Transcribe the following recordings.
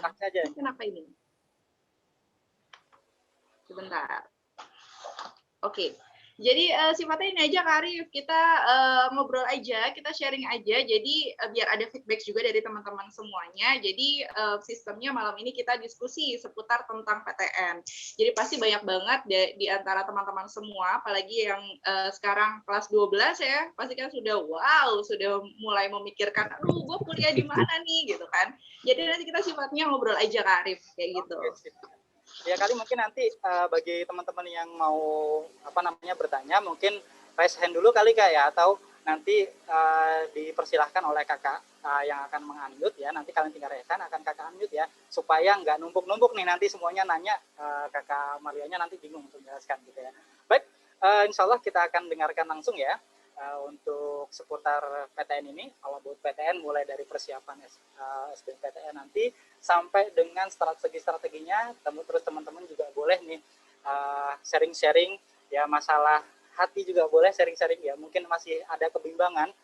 aja. Kenapa ini? Sebentar. Oke. Jadi sifatnya ini aja Kak Arif, kita ngobrol aja, kita sharing aja, jadi biar ada feedback juga dari teman-teman semuanya. Jadi sistemnya malam ini kita diskusi seputar tentang PTN. Jadi pasti banyak banget di antara teman-teman semua, apalagi yang sekarang kelas 12 ya, pasti kan sudah mulai memikirkan, aduh gue kuliah di mana nih, gitu kan. Jadi nanti kita sifatnya ngobrol aja Kak Arif, kayak gitu. Ya kali mungkin nanti bagi teman-teman yang mau bertanya mungkin raise hand dulu kali Kak ya, atau nanti dipersilahkan oleh kakak yang akan mengunmute ya, nanti kalian tinggal raise hand, akan kakak unmute ya, supaya nggak numpuk-numpuk nih nanti semuanya nanya, kakak Marianya nanti bingung untuk menjelaskan gitu ya. Baik, insya Allah kita akan dengarkan langsung ya untuk seputar PTN ini. Kalau buat PTN mulai dari persiapan SBMPTN nanti sampai dengan strategi-strateginya, terus teman-teman juga boleh nih sharing-sharing ya, masalah hati juga boleh sharing-sharing ya, mungkin masih ada kebimbangan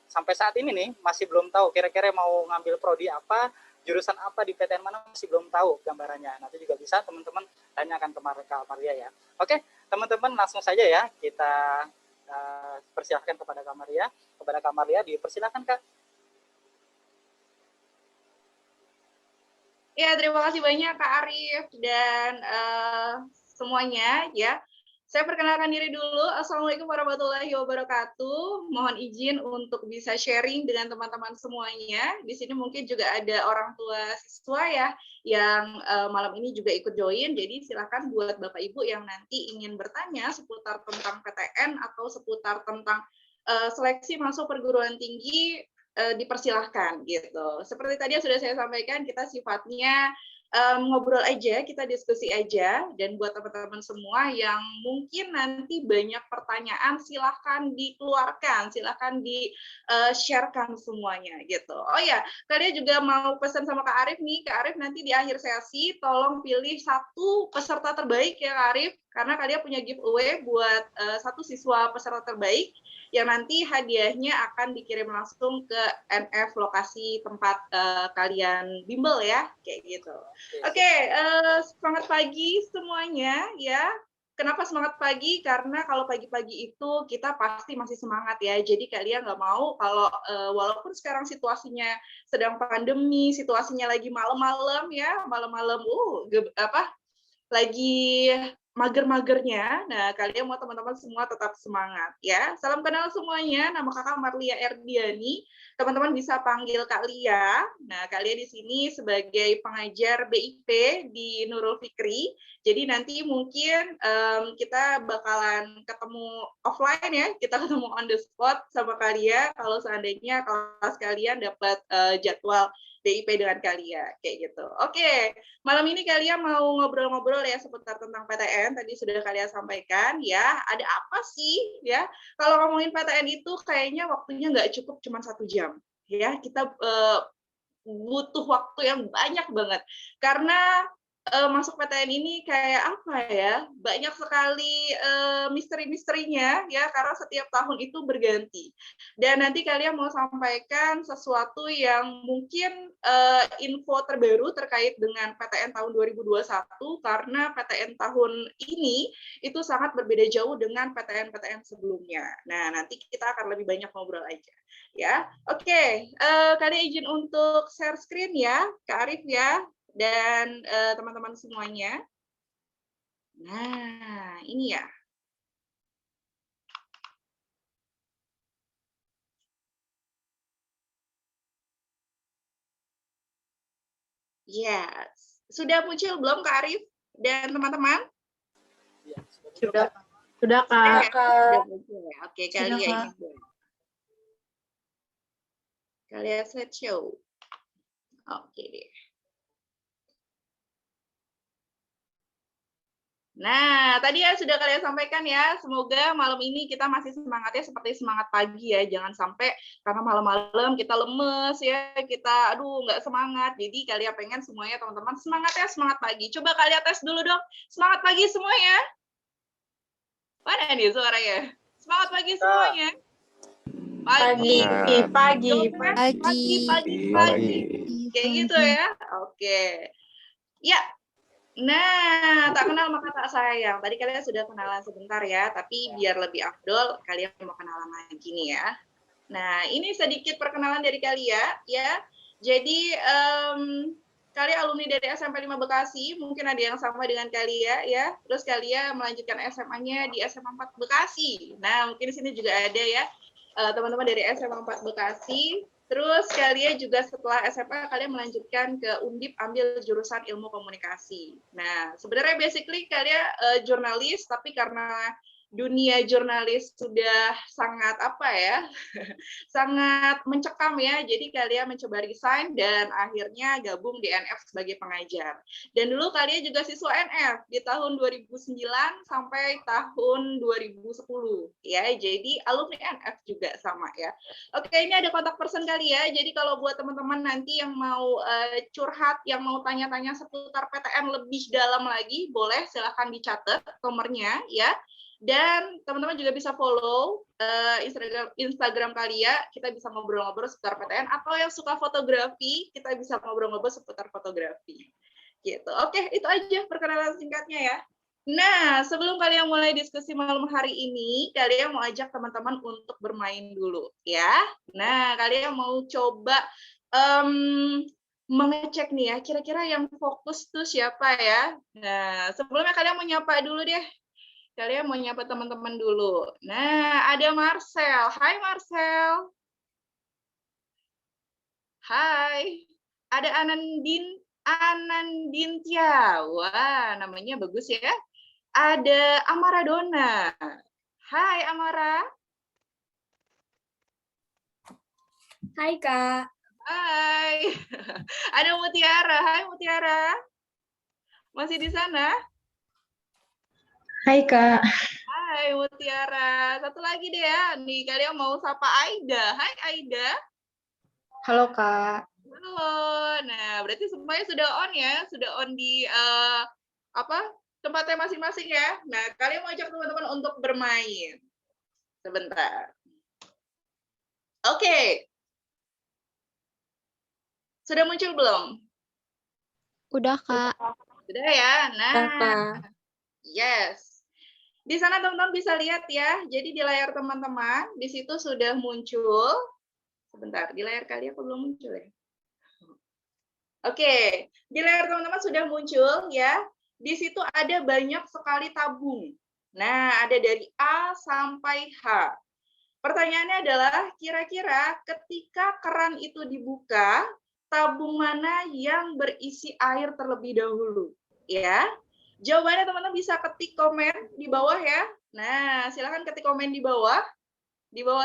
sampai saat ini nih, masih belum tahu kira-kira mau ngambil prodi apa, jurusan apa di PTN mana, masih belum tahu gambarannya. Nanti juga bisa teman-teman tanyakan ke Kak Maria ya. Oke, teman-teman langsung saja ya, kita persilahkan kepada Kak Maria. Kepada Kak Maria dipersilahkan Kak. Ya, terima kasih banyak Kak Arif dan semuanya ya. Saya perkenalkan diri dulu. Assalamualaikum warahmatullahi wabarakatuh. Mohon izin untuk bisa sharing dengan teman-teman semuanya. Di sini mungkin juga ada orang tua siswa ya yang malam ini juga ikut join. Jadi silakan buat Bapak Ibu yang nanti ingin bertanya seputar tentang PTN atau seputar tentang seleksi masuk perguruan tinggi, dipersilahkan gitu. Seperti tadi yang sudah saya sampaikan, kita sifatnya ngobrol aja, kita diskusi aja, dan buat teman-teman semua yang mungkin nanti banyak pertanyaan, silahkan dikeluarkan, silahkan di-sharekan semuanya gitu. Oh ya, kalian juga mau pesan sama Kak Arif nih, Kak Arif nanti di akhir sesi tolong pilih satu peserta terbaik ya Kak Arif, karena kalian punya giveaway buat satu siswa peserta terbaik yang nanti hadiahnya akan dikirim langsung ke NF lokasi tempat kalian bimbel ya, kayak gitu. Oke, semangat pagi semuanya ya. Kenapa semangat pagi? Karena kalau pagi-pagi itu kita pasti masih semangat ya. Jadi kalian nggak mau kalau walaupun sekarang situasinya sedang pandemi, situasinya lagi malam-malam ya, malam-malam lagi mager-magernya. Nah, kalian mau teman-teman semua tetap semangat ya. Salam kenal semuanya. Nama Kakak Marlia Erdiani. Teman-teman bisa panggil Kak Lia. Nah, kalian di sini sebagai pengajar BIP di Nurul Fikri. Jadi nanti mungkin kita bakalan ketemu offline ya. Kita ketemu on the spot sama kalian kalau seandainya kelas kalian dapat jadwal BIP dengan kalian kayak gitu. Oke, malam ini kalian mau ngobrol-ngobrol ya seputar tentang PTN. Tadi sudah kalian sampaikan ya. Ada apa sih ya? Kalau ngomongin PTN itu kayaknya waktunya nggak cukup cuma 1 jam ya. Kita butuh waktu yang banyak banget karena masuk PTN ini kayak apa ya, banyak sekali misteri-misterinya ya, karena setiap tahun itu berganti. Dan nanti kalian mau sampaikan sesuatu yang mungkin info terbaru terkait dengan PTN tahun 2021, karena PTN tahun ini itu sangat berbeda jauh dengan PTN-PTN sebelumnya. Nah, nanti kita akan lebih banyak ngobrol aja. Ya, oke. Kalian izin untuk share screen ya, Kak Arif ya, dan teman-teman semuanya. Nah, ini ya. Yes. Sudah muncul belum Kak Arif dan teman-teman? Ya, Sudah, Kak. Sudah muncul ya. Oke, kalian Kak. ini. Kalian slideshow. Oke deh. Nah, tadi ya sudah kalian sampaikan ya, semoga malam ini kita masih semangatnya seperti semangat pagi ya, jangan sampai karena malam-malam kita lemes ya, kita aduh nggak semangat. Jadi kalian pengen semuanya teman-teman semangatnya semangat pagi. Coba kalian tes dulu dong, semangat pagi semuanya. Mana nih suaranya? Semangat pagi semuanya. Pagi. Pagi. Kayak gitu ya. Oke. Ya. Nah, tak kenal maka tak sayang. Tadi kalian sudah kenalan sebentar ya, tapi biar lebih afdol, kalian mau kenalan lagi nih ya. Nah, ini sedikit perkenalan dari kalian ya. Jadi, kalian alumni dari SMP 5 Bekasi, mungkin ada yang sama dengan kalian ya. Terus kalian melanjutkan SMA-nya di SMA 4 Bekasi. Nah, mungkin di sini juga ada ya teman-teman dari SMA 4 Bekasi. Terus kalian juga setelah SMA kalian melanjutkan ke Undip ambil jurusan Ilmu Komunikasi. Nah, sebenarnya basically kalian jurnalis, tapi karena dunia jurnalis sudah sangat apa ya, sangat mencekam ya. Jadi kalian mencoba resign dan akhirnya gabung di NF sebagai pengajar. Dan dulu kalian juga siswa NF di tahun 2009 sampai tahun 2010 ya. Jadi alumni NF juga sama ya. Oke, ini ada kontak person kali ya. Jadi kalau buat teman-teman nanti yang mau curhat, yang mau tanya-tanya seputar PTN lebih dalam lagi, boleh silahkan dicatat nomornya ya. Dan teman-teman juga bisa follow Instagram kalian, kita bisa ngobrol-ngobrol seputar PTN, atau yang suka fotografi, kita bisa ngobrol-ngobrol seputar fotografi. Gitu. Oke, itu aja perkenalan singkatnya ya. Nah, sebelum kalian mulai diskusi malam hari ini, kalian mau ajak teman-teman untuk bermain dulu ya. Nah, kalian mau coba mengecek nih ya, kira-kira yang fokus tuh siapa ya. Nah, sebelumnya kalian mau nyapa dulu deh. Kalian mau nyapa teman-teman dulu. Nah, ada Marcel. Hai Marcel. Hai. Ada Anandintia. Wah, namanya bagus ya. Ada Amaradona. Hai Amara. Hai Kak. Hai. Ada Mutiara. Hai Mutiara. Masih di sana? Hai Kak. Hai Mutiara. Satu lagi deh ya. Nih kalian mau sapa Aida. Hai Aida. Halo Kak. Halo. Nah, berarti semuanya sudah on ya, sudah on di tempatnya masing-masing ya. Nah, kalian mau ajak teman-teman untuk bermain. Sebentar. Oke. Sudah muncul belum? Udah Kak. Sudah ya. Nah, Kak. yes. Di sana teman-teman bisa lihat ya. Jadi di layar teman-teman, di situ sudah muncul. Sebentar, di layar kalian apa belum muncul ya? Oke, di layar teman-teman sudah muncul ya. Di situ ada banyak sekali tabung. Nah, ada dari A sampai H. Pertanyaannya adalah, kira-kira ketika keran itu dibuka, tabung mana yang berisi air terlebih dahulu? Ya, jawabannya teman-teman bisa ketik komen di bawah ya. Nah, silakan ketik komen di bawah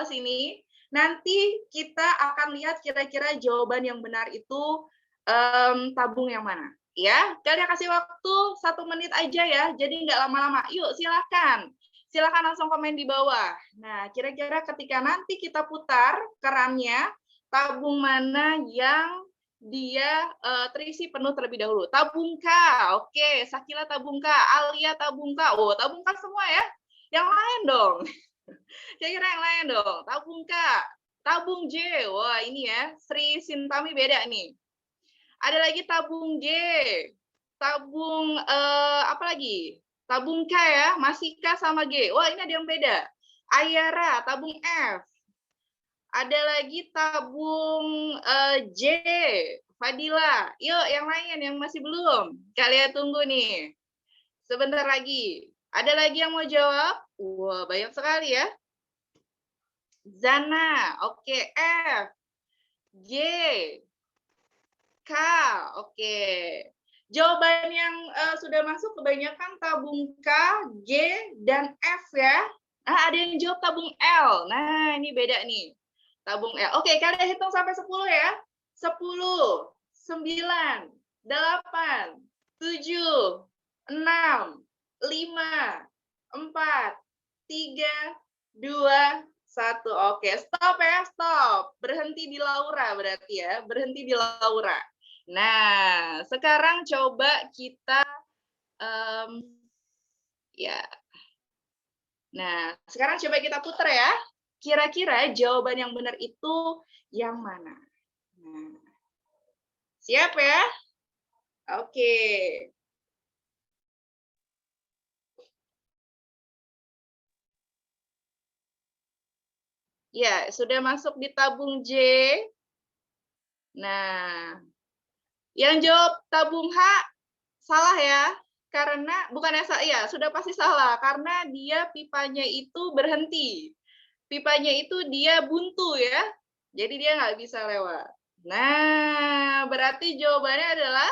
sini. Nanti kita akan lihat kira-kira jawaban yang benar itu tabung yang mana. Ya, kalian kasih waktu 1 menit aja ya, jadi nggak lama-lama. Yuk, silakan. Silakan langsung komen di bawah. Nah, kira-kira ketika nanti kita putar kerannya, tabung mana yang dia terisi penuh terlebih dahulu? Tabung K. Oke, Sakila tabung K, Alia tabung K. Oh, tabung K semua ya. Yang lain dong. Kira-kira yang lain dong. Tabung K, tabung J. Wah, ini ya. Sri Sintami beda nih. Ada lagi tabung G. Tabung apa lagi? Tabung K ya, masih K sama G. Wah, ini ada yang beda. Ayara, tabung F. Ada lagi tabung J. Fadila. Yuk, yang lain yang masih belum. Kalian tunggu nih. Sebentar lagi. Ada lagi yang mau jawab? Wah, banyak sekali ya. Zana, oke. F. G. K, oke. Jawaban yang sudah masuk kebanyakan tabung K, G, dan F ya. Nah, ada yang jawab tabung L. Nah, ini beda nih. Tabung L. Oke, kalian hitung sampai 10 ya. 10, 9, 8, 7, 6, 5, 4, 3, 2, 1. Oke, stop ya, stop. Berhenti di Laura berarti ya. Berhenti di Laura. Nah, sekarang coba kita ya. Nah, sekarang coba kita putar ya. Kira-kira jawaban yang benar itu yang mana? Nah, Siap ya? Oke. Ya, sudah masuk di tabung J. Nah, yang jawab tabung H salah ya. Karena bukannya ya, sudah pasti salah karena dia pipanya itu berhenti. Pipanya itu dia buntu ya. Jadi dia nggak bisa lewat. Nah, berarti jawabannya adalah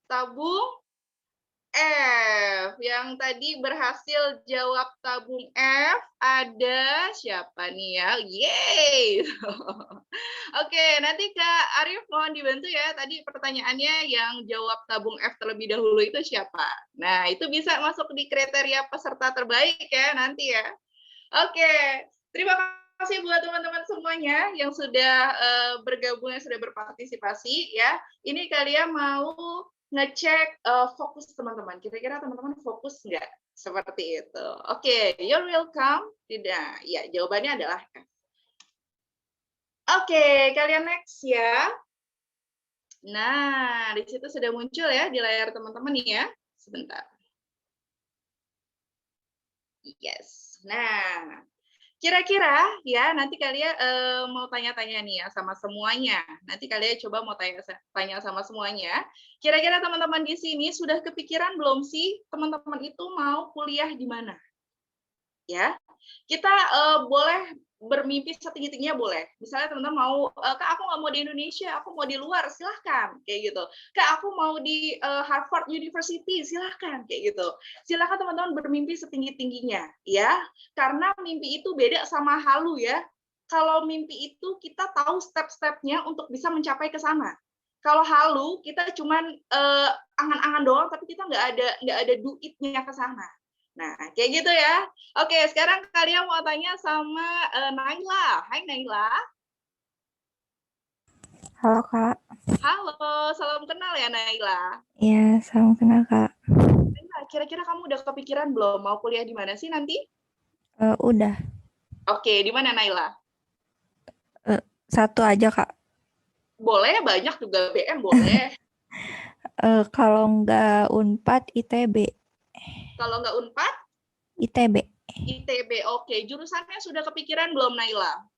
tabung F. Yang tadi berhasil jawab tabung F ada siapa nih ya? Yeay! Oke, nanti Kak Arif mohon dibantu ya. Tadi pertanyaannya yang jawab tabung F terlebih dahulu itu siapa? Nah, itu bisa masuk di kriteria peserta terbaik ya nanti ya. Oke, terima kasih buat teman-teman semuanya yang sudah bergabung, yang sudah berpartisipasi ya. Ini kalian mau ngecek fokus teman-teman. Kira-kira teman-teman fokus nggak? Seperti itu. Oke, you're welcome. Tidak, ya jawabannya adalah F. Oke, kalian next ya. Nah, di situ sudah muncul ya di layar teman-teman nih ya. Sebentar. Yes. Nah, kira-kira ya nanti kalian mau tanya-tanya nih ya sama semuanya. Nanti kalian coba mau tanya sama semuanya. Kira-kira teman-teman di sini sudah kepikiran belum sih teman-teman itu mau kuliah di mana? Ya, kita boleh bermimpi setinggi-tingginya boleh. Misalnya teman-teman mau, Kak aku nggak mau di Indonesia, aku mau di luar, silahkan kayak gitu. Kak aku mau di Harvard University, silahkan kayak gitu. Silahkan teman-teman bermimpi setinggi-tingginya, ya. Karena mimpi itu beda sama halu ya. Kalau mimpi itu kita tahu step-stepnya untuk bisa mencapai ke sana. Kalau halu kita cuman angan-angan doang, tapi kita nggak ada duitnya ke sana. Nah, kayak gitu ya. Oke, sekarang kalian mau tanya sama Naila. Hai Naila. Halo Kak. Halo, salam kenal ya Naila. Iya, salam kenal Kak. Naila, kira-kira kamu udah kepikiran belum mau kuliah di mana sih nanti? Udah. Oke, di mana Naila? Satu aja Kak. Boleh, banyak juga BM boleh. Kalau nggak Unpad, ITB. Kalau nggak Unpad, ITB. ITB. Oke, jurusannya sudah kepikiran belum Naila?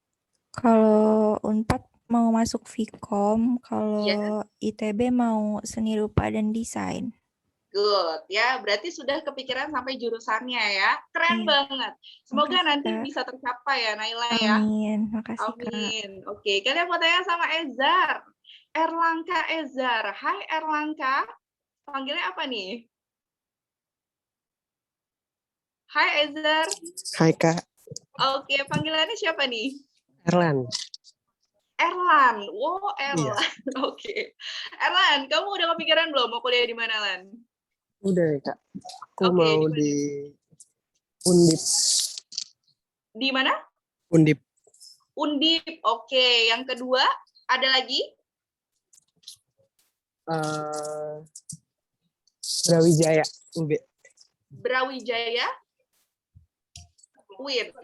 Kalau Unpad mau masuk Vkom, Iya. kalau ITB mau seni rupa dan desain. Good ya, berarti sudah kepikiran sampai jurusannya ya. Keren Iya. banget. Semoga Makasih, nanti Kak. bisa tercapai ya Naila ya. Amin. Makasih Kak. Amin. Oke, kalian mau tanya sama Ezar. Erlangka Ezar. Hai Erlangka. Panggilnya apa nih? Hai Ezar. Hai Kak, Oke, panggilannya siapa nih? Erlan. Erlan. Wow, Iya, Erlan. Oke. Erlan, kamu udah kepikiran belum mau kuliah di mana, Lan? udah ya Kak. Aku Oke, mau di mana? di Undip. Di mana? Undip. Undip. Oke, yang kedua ada lagi? Brawijaya, UB. Brawijaya. UIN.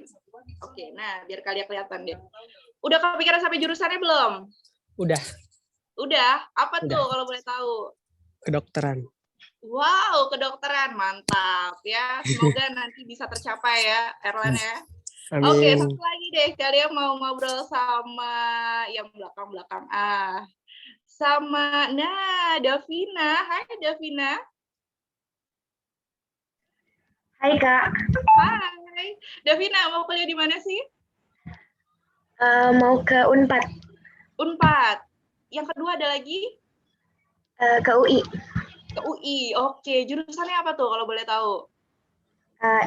Oke, nah biar kalian kelihatan deh. Udah kepikiran sampai jurusannya belum? Udah, Udah. Apa Udah. tuh kalau boleh tahu? kedokteran. Wow, kedokteran. Mantap ya. Semoga nanti bisa tercapai ya, Erlan ya. Oke, Amin. satu lagi deh. Kalian mau ngobrol sama yang belakang-belakang. Sama, Davina. Hai, Davina. Hai Kak, Hai. Davina, mau kuliah di mana sih? mau ke Unpad, Unpad. Yang kedua ada lagi? ke UI, Ke UI. Oke, jurusannya apa tuh kalau boleh tahu?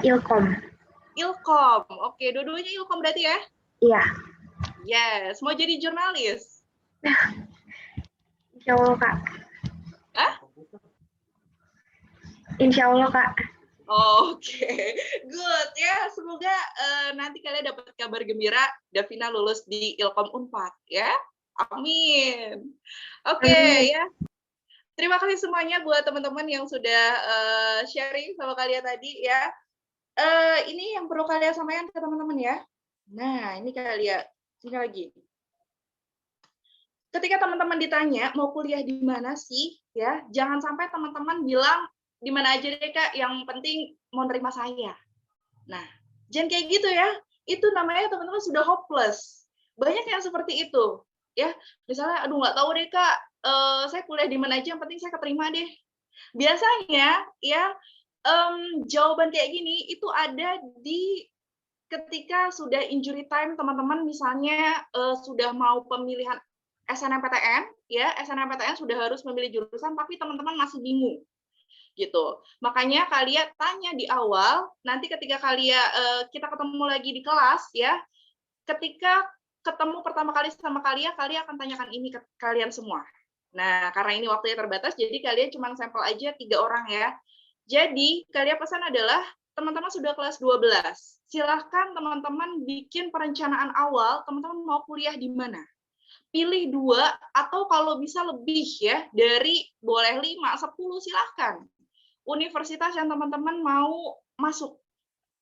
Ilkom. Ilkom. Oke, dua-duanya Ilkom berarti ya? Iya, Yes. Mau jadi jurnalis? Insya Allah Kak. Hah? Insya Allah Kak. Oke, good ya. Semoga nanti kalian dapat kabar gembira Davina lulus di Ilkom Unpad ya. Amin. Oke Amin. ya. Terima kasih semuanya buat teman-teman yang sudah sharing sama kalian tadi ya. Ini yang perlu kalian sampaikan ke teman-teman ya. Nah, ini kalian ini lagi. ketika teman-teman ditanya mau kuliah di mana sih, ya, jangan sampai teman-teman bilang di mana aja deh Kak, yang penting mau nerima saya. Nah, jangan kayak gitu ya. Itu namanya teman-teman sudah hopeless. Banyak yang seperti itu, ya. Misalnya, aduh nggak tahu deh Kak, saya kuliah di mana aja, yang penting saya keterima deh. Biasanya, ya, jawaban kayak gini itu ada di ketika sudah injury time teman-teman, misalnya sudah mau pemilihan SNMPTN, ya, SNMPTN sudah harus memilih jurusan, tapi teman-teman masih bingung, gitu. Makanya kalian tanya di awal, nanti ketika kalian kita ketemu lagi di kelas, ya, ketika ketemu pertama kali sama kalian akan tanyakan ini ke kalian semua. Nah, karena ini waktunya terbatas, jadi kalian cuma sampel aja 3 orang ya. Jadi, kalian pesan adalah, teman-teman sudah kelas 12, silahkan teman-teman bikin perencanaan awal, teman-teman mau kuliah di mana. Pilih 2, atau kalau bisa lebih ya, dari boleh 5, 10, silahkan. Universitas yang teman-teman mau masuk.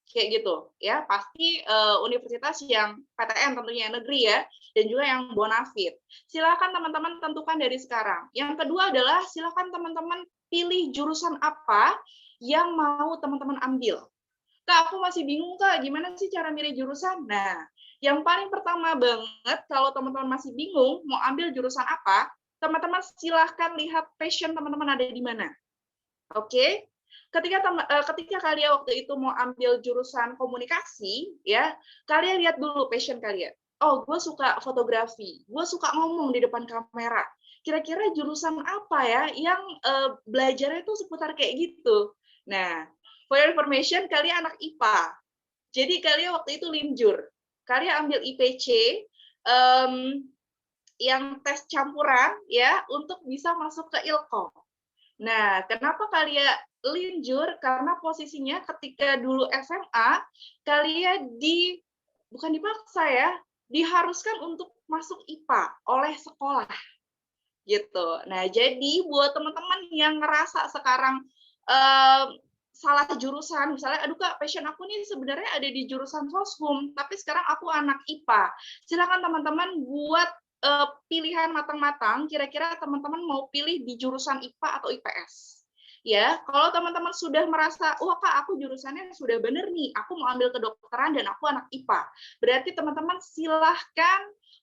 Kayak gitu ya, pasti universitas yang PTN tentunya negeri ya, dan juga yang bonafit. Silakan teman-teman tentukan dari sekarang. Yang kedua adalah silakan teman-teman pilih jurusan apa yang mau teman-teman ambil. Kak, aku masih bingung Kak, gimana sih cara milih jurusan? Nah, yang paling pertama banget kalau teman-teman masih bingung mau ambil jurusan apa, teman-teman silahkan lihat passion teman-teman ada di mana. Oke? Ketika kalian waktu itu mau ambil jurusan komunikasi, ya, kalian lihat dulu passion kalian. Oh, gue suka fotografi, gue suka ngomong di depan kamera. Kira-kira jurusan apa ya yang belajarnya itu seputar kayak gitu. Nah, for your information, kalian anak IPA. Jadi kalian waktu itu linjur. Kalian ambil IPC, yang tes campuran, ya, untuk bisa masuk ke Ilkom. Nah, kenapa kalian linjur? Karena posisinya ketika dulu SMA, kalian bukan dipaksa ya, diharuskan untuk masuk IPA oleh sekolah. Gitu. Nah, jadi buat teman-teman yang ngerasa sekarang salah jurusan, misalnya, aduh Kak, passion aku nih sebenarnya ada di jurusan Soshum, tapi sekarang aku anak IPA. Silakan teman-teman buat pilihan matang-matang, kira-kira teman-teman mau pilih di jurusan IPA atau IPS. Ya, kalau teman-teman sudah merasa, wah Kak, aku jurusannya sudah benar nih, aku mau ambil kedokteran dan aku anak IPA. Berarti teman-teman silahkan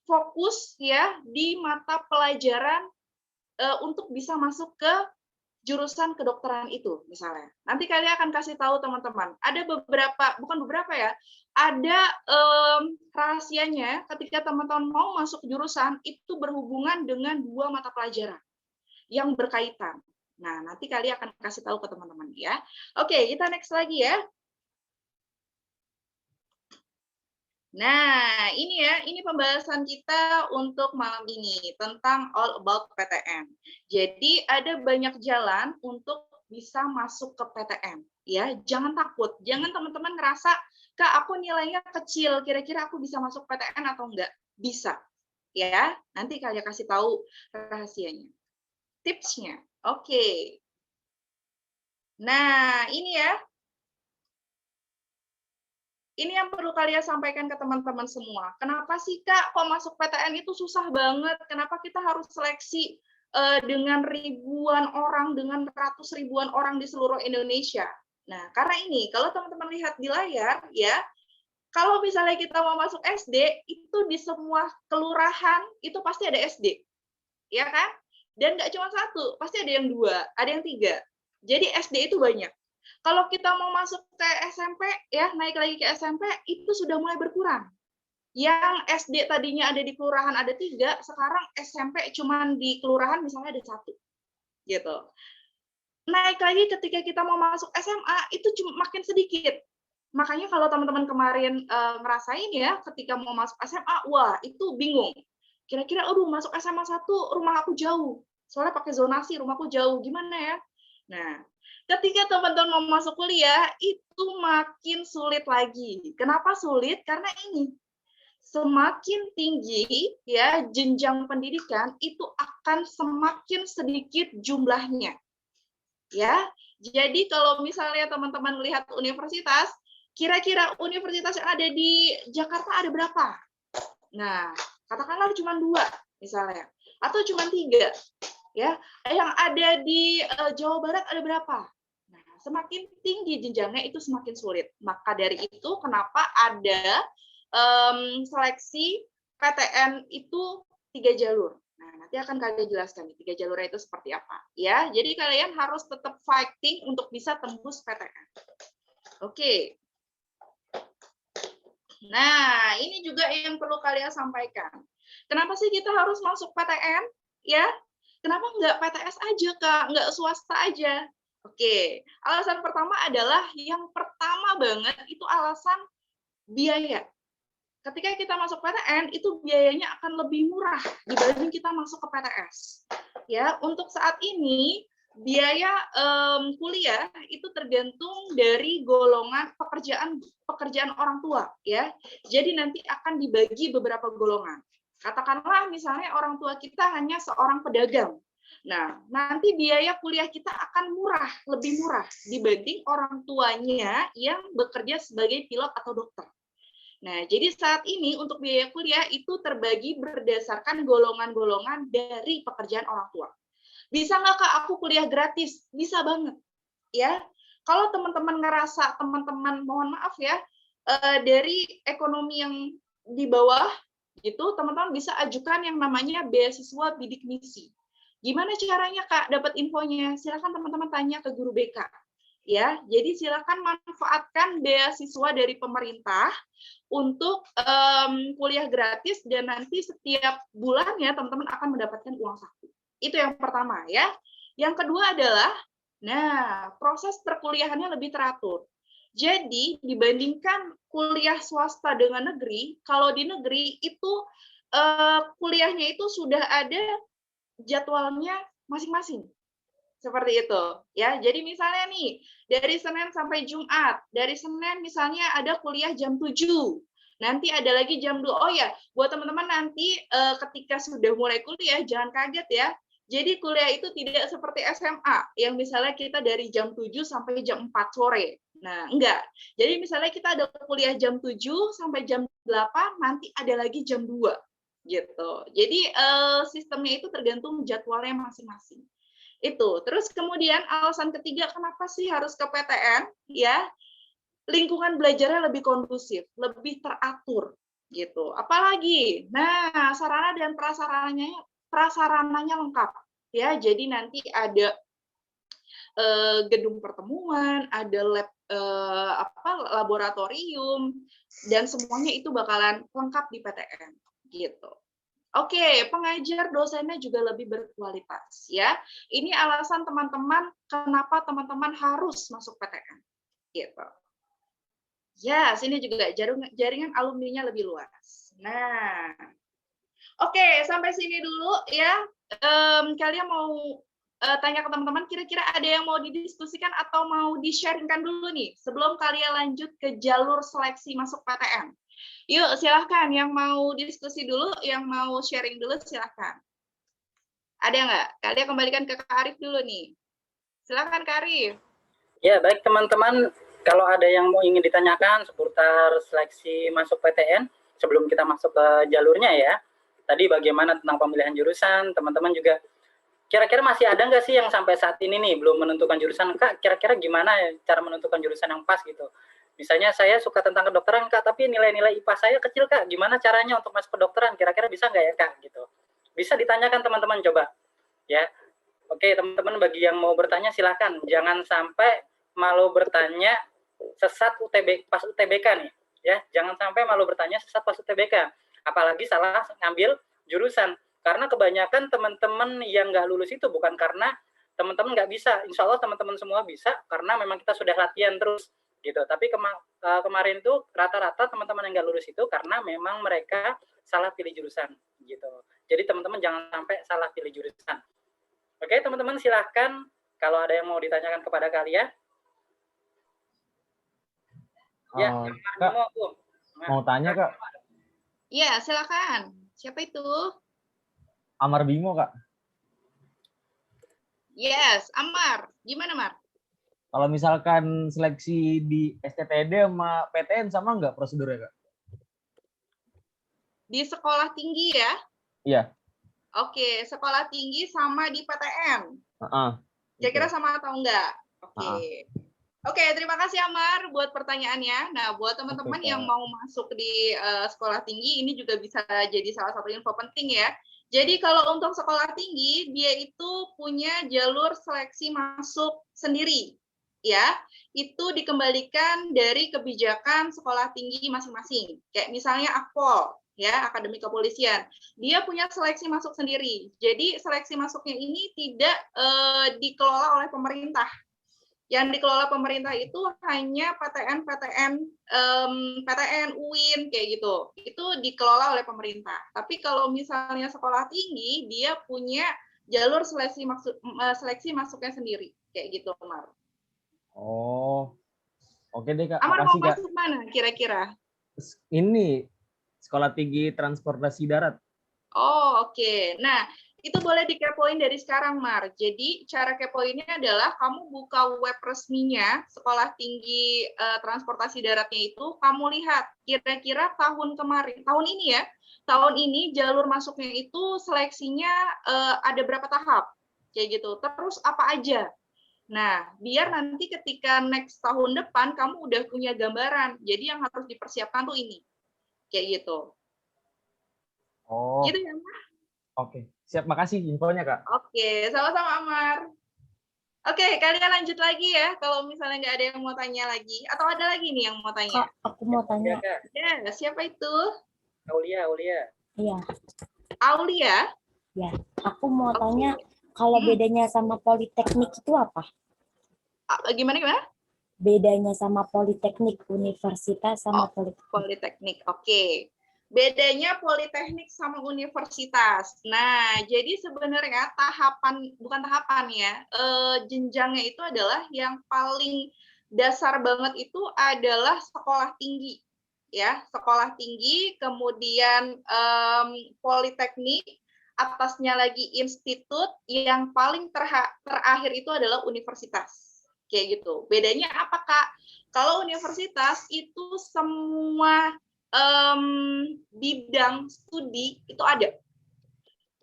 fokus ya di mata pelajaran untuk bisa masuk ke jurusan kedokteran itu misalnya. Nanti kalian akan kasih tahu teman-teman. Ada bukan beberapa ya, ada rahasianya ketika teman-teman mau masuk jurusan itu berhubungan dengan 2 mata pelajaran yang berkaitan. Nah, nanti kalian akan kasih tahu ke teman-teman ya. Oke, kita next lagi ya. Nah, ini pembahasan kita untuk malam ini tentang all about PTN. Jadi ada banyak jalan untuk bisa masuk ke PTN. Ya, jangan takut, jangan teman-teman ngerasa, Kak, aku nilainya kecil, kira-kira aku bisa masuk PTN atau enggak? Bisa. Ya, nanti kalian kasih tahu rahasianya. Tipsnya. Oke. Nah, ini ya. Ini yang perlu kalian sampaikan ke teman-teman semua. Kenapa sih Kak, kok masuk PTN itu susah banget? Kenapa kita harus seleksi dengan ribuan orang, dengan ratus ribuan orang di seluruh Indonesia? Nah, karena ini, kalau teman-teman lihat di layar, ya, kalau misalnya kita mau masuk SD, itu di semua kelurahan, itu pasti ada SD. Ya kan? Dan nggak cuma 1, pasti ada yang 2, ada yang 3. Jadi SD itu banyak. Kalau kita mau masuk ke SMP, ya naik lagi ke SMP, itu sudah mulai berkurang. Yang SD tadinya ada di kelurahan ada 3, sekarang SMP cuma di kelurahan misalnya ada 1. Gitu. Naik lagi ketika kita mau masuk SMA, itu cuma makin sedikit. Makanya kalau teman-teman kemarin ngerasain ya, ketika mau masuk SMA, wah itu bingung. Kira-kira, aduh masuk SMA 1, rumah aku jauh. Soalnya pakai zonasi, rumahku jauh. Gimana ya? Nah, ketika teman-teman mau masuk kuliah, itu makin sulit lagi. Kenapa sulit? Karena ini, semakin tinggi ya jenjang pendidikan, itu akan semakin sedikit jumlahnya. Ya, jadi kalau misalnya teman-teman melihat universitas, kira-kira universitas yang ada di Jakarta ada berapa? Nah, katakanlah cuma 2 misalnya. Atau cuma 3? Ya, yang ada di Jawa Barat ada berapa? Nah, semakin tinggi jenjangnya itu semakin sulit. Maka dari itu kenapa ada seleksi PTN itu 3 jalur. Nah, nanti akan kalian jelaskan nih 3 jalurnya itu seperti apa. Ya, jadi kalian harus tetap fighting untuk bisa tembus PTN. Oke. Nah, ini juga yang perlu kalian sampaikan. Kenapa sih kita harus masuk PTN? Ya, kenapa nggak PTS aja, Kak? Nggak swasta aja? Oke, alasan pertama adalah yang pertama banget itu alasan biaya. Ketika kita masuk PTN, itu biayanya akan lebih murah dibanding kita masuk ke PTS. Ya, untuk saat ini biaya kuliah itu tergantung dari golongan pekerjaan orang tua, ya. Jadi nanti akan dibagi beberapa golongan. Katakanlah misalnya orang tua kita hanya seorang pedagang. Nah, nanti biaya kuliah kita akan murah, lebih murah dibanding orang tuanya yang bekerja sebagai pilot atau dokter. Nah, jadi saat ini untuk biaya kuliah itu terbagi berdasarkan golongan-golongan dari pekerjaan orang tua. Bisa nggak, Kak, aku kuliah gratis? Bisa banget. Ya, kalau teman-teman ngerasa, teman-teman mohon maaf ya, dari ekonomi yang di bawah, gitu, teman-teman bisa ajukan yang namanya beasiswa bidik misi. Gimana caranya, Kak, dapat infonya? Silakan teman-teman tanya ke guru BK. Ya, jadi silakan manfaatkan beasiswa dari pemerintah untuk kuliah gratis dan nanti setiap bulannya teman-teman akan mendapatkan uang saku. Itu yang pertama ya. Yang kedua adalah, nah, proses perkuliahannya lebih teratur. Jadi dibandingkan kuliah swasta dengan negeri, kalau di negeri itu kuliahnya itu sudah ada jadwalnya masing-masing. Seperti itu ya. Jadi misalnya nih dari Senin sampai Jumat, dari Senin misalnya ada kuliah jam 7. Nanti ada lagi jam 2. Oh ya, buat teman-teman nanti ketika sudah mulai kuliah jangan kaget ya. Jadi kuliah itu tidak seperti SMA yang misalnya kita dari jam 7 sampai jam 4 sore. Nah, enggak. Jadi misalnya kita ada kuliah jam 7 sampai jam 8, nanti ada lagi jam 2 gitu. Jadi sistemnya itu tergantung jadwalnya masing-masing. Itu. Terus kemudian alasan ketiga kenapa sih harus ke PTN? Ya, lingkungan belajarnya lebih kondusif, lebih teratur gitu. Apalagi, nah sarana dan prasarananya lengkap ya. Jadi nanti ada gedung pertemuan, ada lab laboratorium dan semuanya itu bakalan lengkap di PTN gitu. Oke, pengajar dosennya juga lebih berkualitas ya. Ini alasan teman-teman kenapa teman-teman harus masuk PTN gitu. Ya, sini juga jaringan alumninya lebih luas. Nah, oke, sampai sini dulu ya. Kalian mau tanya ke teman-teman, kira-kira ada yang mau didiskusikan atau mau di-sharingkan dulu nih sebelum kalian lanjut ke jalur seleksi masuk PTN. Yuk, silahkan. Yang mau diskusi dulu, yang mau sharing dulu, silahkan. Ada nggak? Kalian kembalikan ke Kak Arif dulu nih. Silahkan, Kak Arif. Ya, baik teman-teman. Kalau ada yang mau ingin ditanyakan seputar seleksi masuk PTN, sebelum kita masuk ke jalurnya ya. Tadi bagaimana tentang pemilihan jurusan, teman-teman juga kira-kira masih ada nggak sih yang sampai saat ini nih belum menentukan jurusan? Kak, kira-kira gimana cara menentukan jurusan yang pas gitu? Misalnya saya suka tentang kedokteran, Kak, tapi nilai-nilai IPA saya kecil, Kak. Gimana caranya untuk masuk kedokteran? Kira-kira bisa nggak ya, Kak? Gitu. Bisa ditanyakan teman-teman, coba. Ya. Oke, teman-teman, bagi yang mau bertanya, silakan. Jangan sampai malu bertanya sesat pas UTBK nih. Ya, jangan sampai malu bertanya sesat pas UTBK. Apalagi salah ngambil jurusan. Karena kebanyakan teman-teman yang nggak lulus itu bukan karena teman-teman nggak bisa. Insya Allah teman-teman semua bisa, karena memang kita sudah latihan terus. Gitu. Tapi kemarin tuh rata-rata teman-teman yang nggak lulus itu karena memang mereka salah pilih jurusan gitu. Jadi teman-teman jangan sampai salah pilih jurusan. Oke, teman-teman silahkan kalau ada yang mau ditanyakan kepada kalian. Ya, Kak, mau tanya, Kak. Ya, silakan. Siapa itu? Amar Bimo, Kak. Yes, Amar. Gimana, Mar? Kalau misalkan seleksi di STTD sama PTN sama nggak prosedurnya, Kak? Di sekolah tinggi ya? Iya. Oke, sekolah tinggi sama di PTN. Heeh. Kira-kira sama atau enggak? Oke. Ah. Oke, terima kasih Amar buat pertanyaannya. Nah, buat teman-teman Oke, yang Kak. mau masuk di sekolah tinggi, ini juga bisa jadi salah satu info penting ya. Jadi kalau untuk sekolah tinggi, dia itu punya jalur seleksi masuk sendiri. Ya, itu dikembalikan dari kebijakan sekolah tinggi masing-masing. Kayak misalnya Akpol, ya, Akademi Kepolisian. Dia punya seleksi masuk sendiri. Jadi seleksi masuknya ini tidak dikelola oleh pemerintah. Yang dikelola pemerintah itu hanya PTN, UIN kayak gitu. Itu dikelola oleh pemerintah. Tapi kalau misalnya sekolah tinggi, dia punya jalur seleksi masuknya sendiri kayak gitu, Mar. Oh, oke deh Kak. Amar mau Makasih Kak. masuk mana kira-kira? Ini Sekolah Tinggi Transportasi Darat. Oh, oke. Nah, itu boleh dikepoin dari sekarang, Mar. Jadi, cara kepoinnya adalah kamu buka web resminya Sekolah Tinggi Transportasi Daratnya itu, kamu lihat kira-kira tahun ini ya, tahun ini jalur masuknya itu seleksinya ada berapa tahap, kayak gitu. Terus apa aja? Nah, biar nanti ketika next tahun depan, kamu udah punya gambaran. Jadi, yang harus dipersiapkan tuh ini. Kayak gitu. Oh, Gitu ya, Mar? oke. Siap, makasih infonya Kak. Oke, sama-sama Amar. Oke, kalian lanjut lagi ya. Kalau misalnya nggak ada yang mau tanya lagi, atau ada lagi nih yang mau tanya? Kak, aku mau Ya, tanya. Kak. Ya, siapa itu? Aulia. Iya, Aulia. aku mau Oke. tanya kalau bedanya sama politeknik itu apa? Gimana? Bedanya sama politeknik, universitas sama politeknik. Politeknik, oke. Bedanya politeknik sama universitas. Nah, jadi sebenarnya jenjangnya itu adalah yang paling dasar banget itu adalah sekolah tinggi. Ya, sekolah tinggi, kemudian politeknik, atasnya lagi institut, yang paling terakhir itu adalah universitas. Kayak gitu. Bedanya apa, Kak? Kalau universitas itu semua bidang studi itu ada.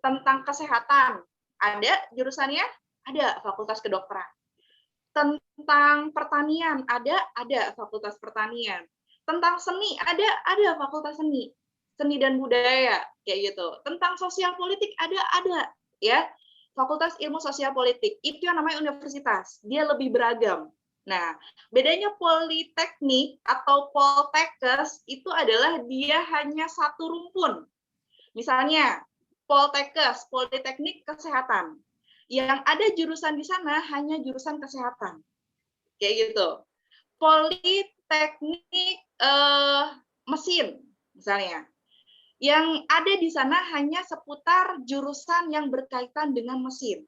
Tentang kesehatan, ada jurusannya, ada fakultas kedokteran. Tentang pertanian, ada fakultas pertanian. Tentang seni, ada fakultas seni dan budaya, kayak gitu. Tentang sosial politik, ada, ya. Fakultas Ilmu Sosial Politik, itu yang namanya universitas. Dia lebih beragam. Nah, bedanya politeknik atau poltekkes itu adalah dia hanya satu rumpun. Misalnya, poltekkes, politeknik kesehatan. Yang ada jurusan di sana hanya jurusan kesehatan. Kayak gitu. Politeknik mesin, misalnya. Yang ada di sana hanya seputar jurusan yang berkaitan dengan mesin.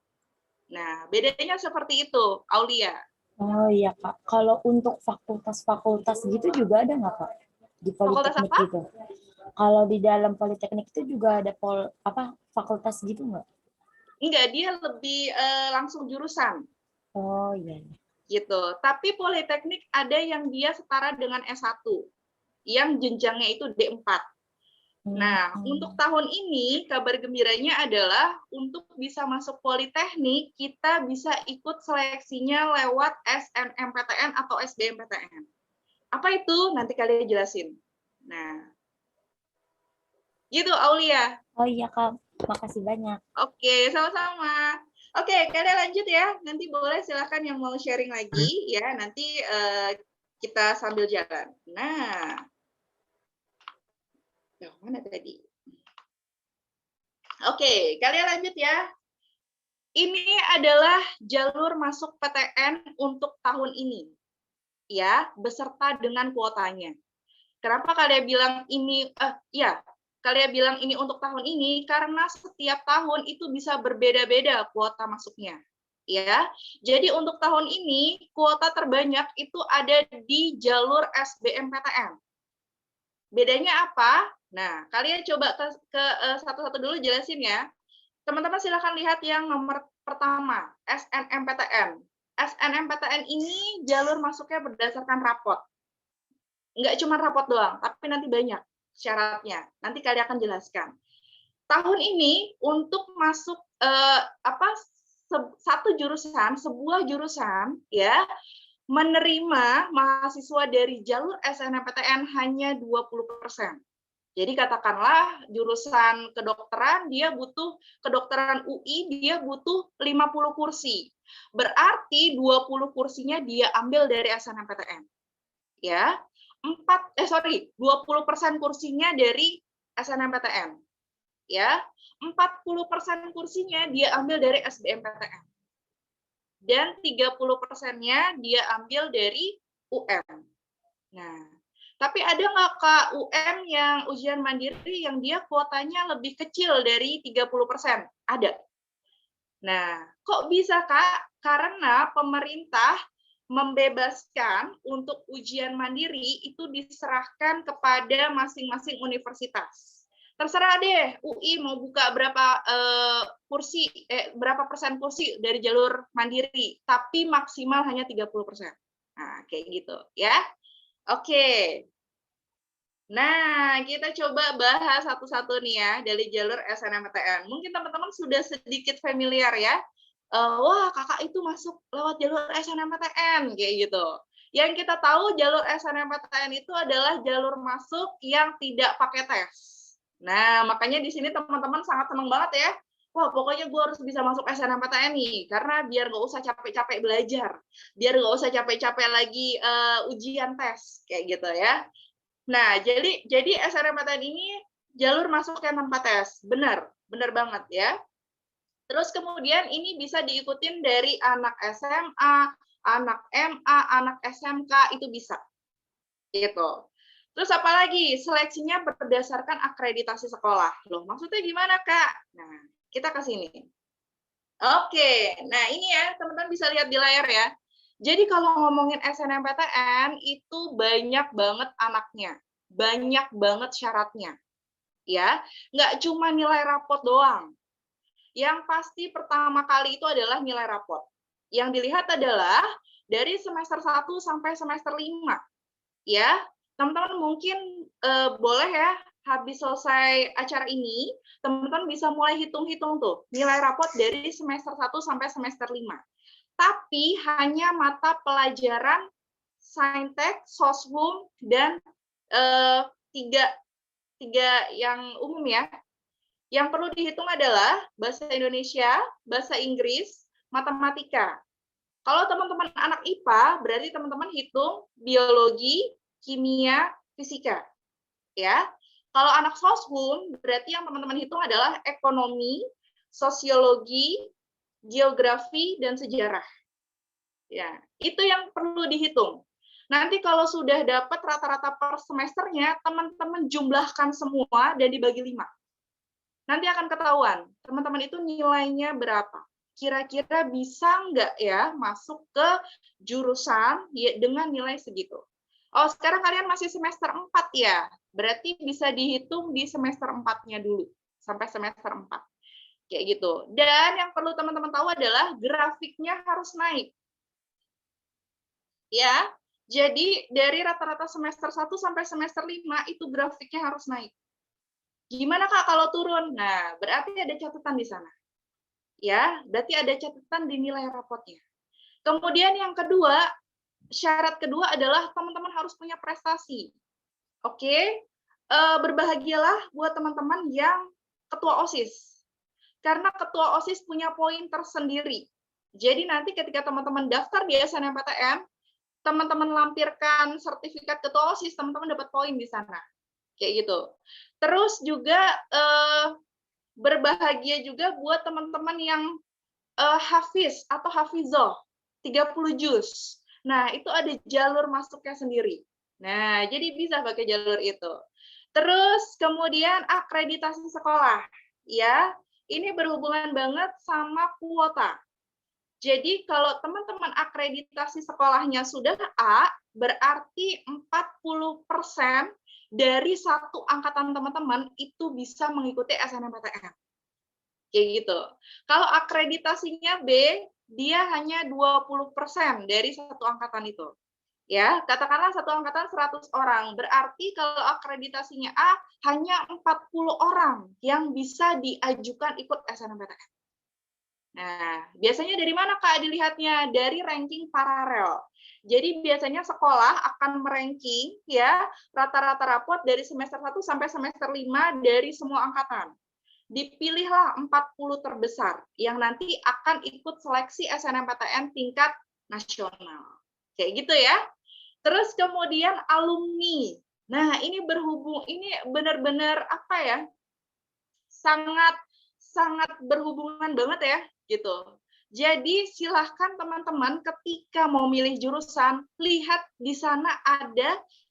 Nah, bedanya seperti itu, Aulia. Oh iya Kak, kalau untuk fakultas-fakultas gitu juga ada nggak Kak di Fakultas politeknik apa? gitu? Kalau di dalam politeknik itu juga ada fakultas gitu nggak? Enggak, dia lebih langsung jurusan. Oh iya. Gitu. Tapi politeknik ada yang dia setara dengan S1, yang jenjangnya itu D4. Nah, untuk tahun ini kabar gembiranya adalah untuk bisa masuk politeknik, kita bisa ikut seleksinya lewat SNMPTN atau SBMPTN. Apa itu? Nanti kalian jelasin. Nah, gitu Aulia. Oh iya Kak, makasih banyak. Oke, sama-sama. Oke, kalian lanjut ya. Nanti boleh silakan yang mau sharing lagi ya. Nanti kita sambil jalan. Nah, mana tadi? Oke, kalian lanjut ya. Ini adalah jalur masuk PTN untuk tahun ini. Ya, beserta dengan kuotanya. Kenapa kalian bilang ini kalian bilang ini untuk tahun ini karena setiap tahun itu bisa berbeda-beda kuota masuknya. Ya. Jadi untuk tahun ini kuota terbanyak itu ada di jalur SBMPTN. Bedanya apa? Nah, kalian coba ke satu-satu dulu jelasin ya. Teman-teman silahkan lihat yang nomor pertama, SNMPTN. SNMPTN ini jalur masuknya berdasarkan rapot. Enggak cuma rapot doang, tapi nanti banyak syaratnya. Nanti kalian akan jelaskan. tahun ini untuk masuk satu jurusan, sebuah jurusan ya, menerima mahasiswa dari jalur SNMPTN hanya 20%. Jadi katakanlah jurusan kedokteran kedokteran UI dia butuh 50 kursi. Berarti 20 kursinya dia ambil dari SNMPTN. Ya. 20% kursinya dari SNMPTN. Ya. 40% kursinya dia ambil dari SBMPTN. Dan 30%-nya dia ambil dari UM. Nah, tapi ada nggak Kak UM yang ujian mandiri yang dia kuotanya lebih kecil dari 30%? Ada. Nah, kok bisa Kak? Karena pemerintah membebaskan untuk ujian mandiri itu diserahkan kepada masing-masing universitas. Terserah deh UI mau buka berapa berapa persen kursi dari jalur mandiri, tapi maksimal hanya 30%. Nah, kayak gitu ya. Oke. Nah, kita coba bahas satu-satu nih ya dari jalur SNMPTN. Mungkin teman-teman sudah sedikit familiar ya. Wah, kakak itu masuk lewat jalur SNMPTN kayak gitu. Yang kita tahu jalur SNMPTN itu adalah jalur masuk yang tidak pakai tes. Nah, makanya di sini teman-teman sangat senang banget ya. Wah, pokoknya gue harus bisa masuk SNMPTN nih, karena biar nggak usah capek-capek belajar, biar nggak usah capek-capek lagi ujian tes, kayak gitu ya. Nah, jadi SNMPTN ini jalur masuknya tanpa tes, benar banget ya. Terus kemudian ini bisa diikutin dari anak SMA, anak MA, anak SMK, itu bisa. Gitu. Terus apalagi seleksinya berdasarkan akreditasi sekolah. Loh, maksudnya gimana, Kak? Nah, kita ke sini. Oke, nah ini ya, teman-teman bisa lihat di layar ya. Jadi kalau ngomongin SNMPTN itu banyak banget anaknya, banyak banget syaratnya. Ya, nggak cuma nilai rapot doang. Yang pasti pertama kali itu adalah nilai rapot. Yang dilihat adalah dari semester 1 sampai semester 5. Ya, teman-teman mungkin boleh ya, habis selesai acara ini, teman-teman bisa mulai hitung-hitung tuh, nilai rapot dari semester 1 sampai semester 5. Tapi hanya mata pelajaran Saintek, Soshum, dan tiga yang umum ya. Yang perlu dihitung adalah bahasa Indonesia, bahasa Inggris, matematika. Kalau teman-teman anak IPA, berarti teman-teman hitung biologi, kimia, fisika. Ya. Kalau anak Soshum, berarti yang teman-teman hitung adalah ekonomi, sosiologi, geografi, dan sejarah. Ya, itu yang perlu dihitung. Nanti kalau sudah dapat rata-rata per semesternya, teman-teman jumlahkan semua dan dibagi 5. Nanti akan ketahuan, teman-teman itu nilainya berapa. Kira-kira bisa nggak ya masuk ke jurusan dengan nilai segitu. Oh, sekarang kalian masih semester 4 ya. Berarti bisa dihitung di semester 4-nya dulu. Sampai semester 4. Kayak gitu. Dan yang perlu teman-teman tahu adalah grafiknya harus naik. Ya, jadi dari rata-rata semester 1 sampai semester 5 itu grafiknya harus naik. Gimana Kak kalau turun? Nah, berarti ada catatan di sana. Ya, berarti ada catatan di nilai rapotnya. Kemudian yang kedua, syarat kedua adalah teman-teman harus punya prestasi. Oke, berbahagialah buat teman-teman yang ketua OSIS. Karena ketua OSIS punya poin tersendiri. Jadi nanti ketika teman-teman daftar di SNMPTN, teman-teman lampirkan sertifikat ketua OSIS, teman-teman dapat poin di sana. Kayak gitu. Terus juga berbahagia juga buat teman-teman yang hafiz atau hafizoh 30 juz. Nah, itu ada jalur masuknya sendiri. Nah, jadi bisa pakai jalur itu. Terus kemudian akreditasi sekolah. Ya, ini berhubungan banget sama kuota. Jadi kalau teman-teman akreditasi sekolahnya sudah A, berarti 40% dari satu angkatan teman-teman itu bisa mengikuti SNMPTN. Kayak gitu. Kalau akreditasinya B, dia hanya 20% dari satu angkatan itu. Ya, katakanlah satu angkatan 100 orang. Berarti kalau akreditasinya A, hanya 40 orang yang bisa diajukan ikut SNMPTN. Nah, biasanya dari mana Kak dilihatnya? Dari ranking paralel. Jadi biasanya sekolah akan meranking ya rata-rata rapot dari semester 1 sampai semester 5 dari semua angkatan. Dipilihlah 40 terbesar yang nanti akan ikut seleksi SNMPTN tingkat nasional. Kayak gitu ya. Terus kemudian alumni. Nah, ini benar-benar apa ya? Sangat berhubungan banget ya, gitu. Jadi silahkan teman-teman ketika mau milih jurusan, lihat di sana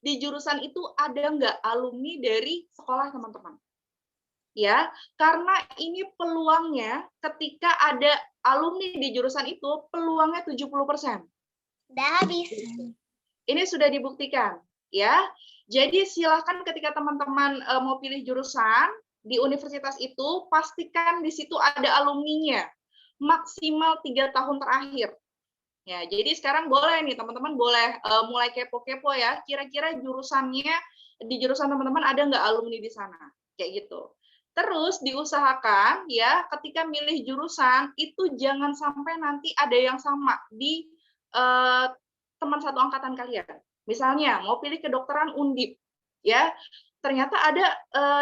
di jurusan itu ada nggak alumni dari sekolah teman-teman. Ya, karena ini peluangnya ketika ada alumni di jurusan itu, peluangnya 70%. Udah habis. Ini sudah dibuktikan, ya. Jadi silahkan ketika teman-teman mau pilih jurusan di universitas itu, pastikan di situ ada alumninya, maksimal 3 tahun terakhir. Ya, jadi sekarang boleh nih teman-teman boleh mulai kepo-kepo ya, kira-kira jurusannya di jurusan teman-teman ada nggak alumni di sana, kayak gitu. Terus diusahakan ya ketika milih jurusan itu jangan sampai nanti ada yang sama di teman satu angkatan kalian. Misalnya mau pilih kedokteran Undip, ya ternyata ada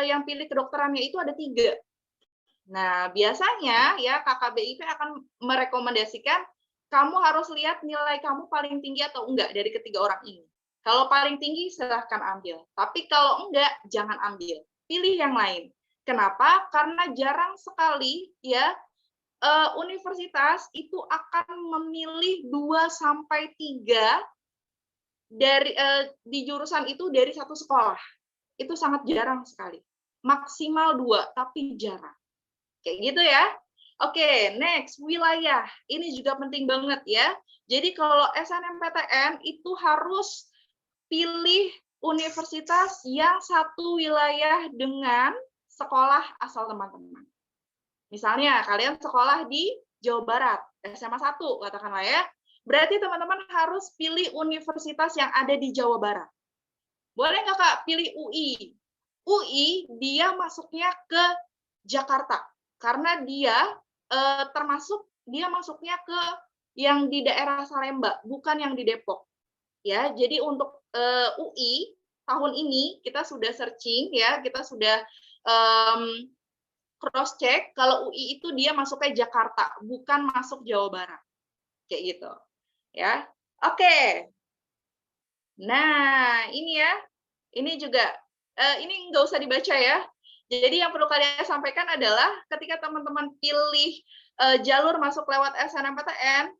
yang pilih kedokterannya itu ada 3. Nah biasanya ya KKBIP akan merekomendasikan kamu harus lihat nilai kamu paling tinggi atau enggak dari ketiga orang ini. Kalau paling tinggi silahkan ambil, tapi kalau enggak jangan ambil, pilih yang lain. Kenapa? Karena jarang sekali ya universitas itu akan memilih 2-3 dari di jurusan itu dari satu sekolah. Itu sangat jarang sekali. Maksimal 2, tapi jarang. Kayak gitu ya. Oke, next, wilayah. Ini juga penting banget ya. Jadi kalau SNMPTN itu harus pilih universitas yang satu wilayah dengan sekolah asal teman-teman. Misalnya, kalian sekolah di Jawa Barat, SMA 1, katakanlah ya. Berarti teman-teman harus pilih universitas yang ada di Jawa Barat. Boleh nggak, Kak, pilih UI? UI, dia masuknya ke Jakarta. Karena dia dia masuknya ke yang di daerah Salemba, bukan yang di Depok. Ya, jadi untuk UI, tahun ini kita sudah searching, ya, kita sudah cross check kalau UI itu dia masuknya Jakarta, bukan masuk Jawa Barat, kayak gitu, ya. Oke. Nah, ini ya, ini juga ini nggak usah dibaca ya. Jadi yang perlu kalian sampaikan adalah ketika teman-teman pilih jalur masuk lewat SNMPTN,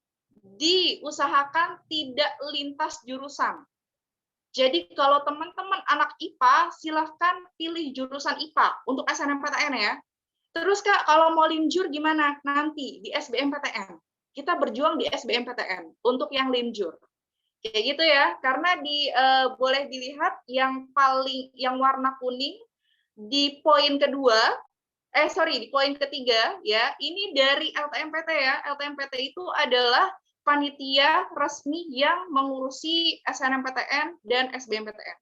diusahakan tidak lintas jurusan. Jadi kalau teman-teman anak IPA, silahkan pilih jurusan IPA untuk SNMPTN ya. Terus Kak, kalau mau linjur gimana? Nanti di SBMPTN. Kita berjuang di SBMPTN untuk yang linjur. Kayak gitu ya. Karena boleh dilihat yang warna kuning di poin kedua, di poin ketiga ya. Ini dari LTMPT ya. LTMPT itu adalah panitia resmi yang mengurusi SNMPTN dan SBMPTN.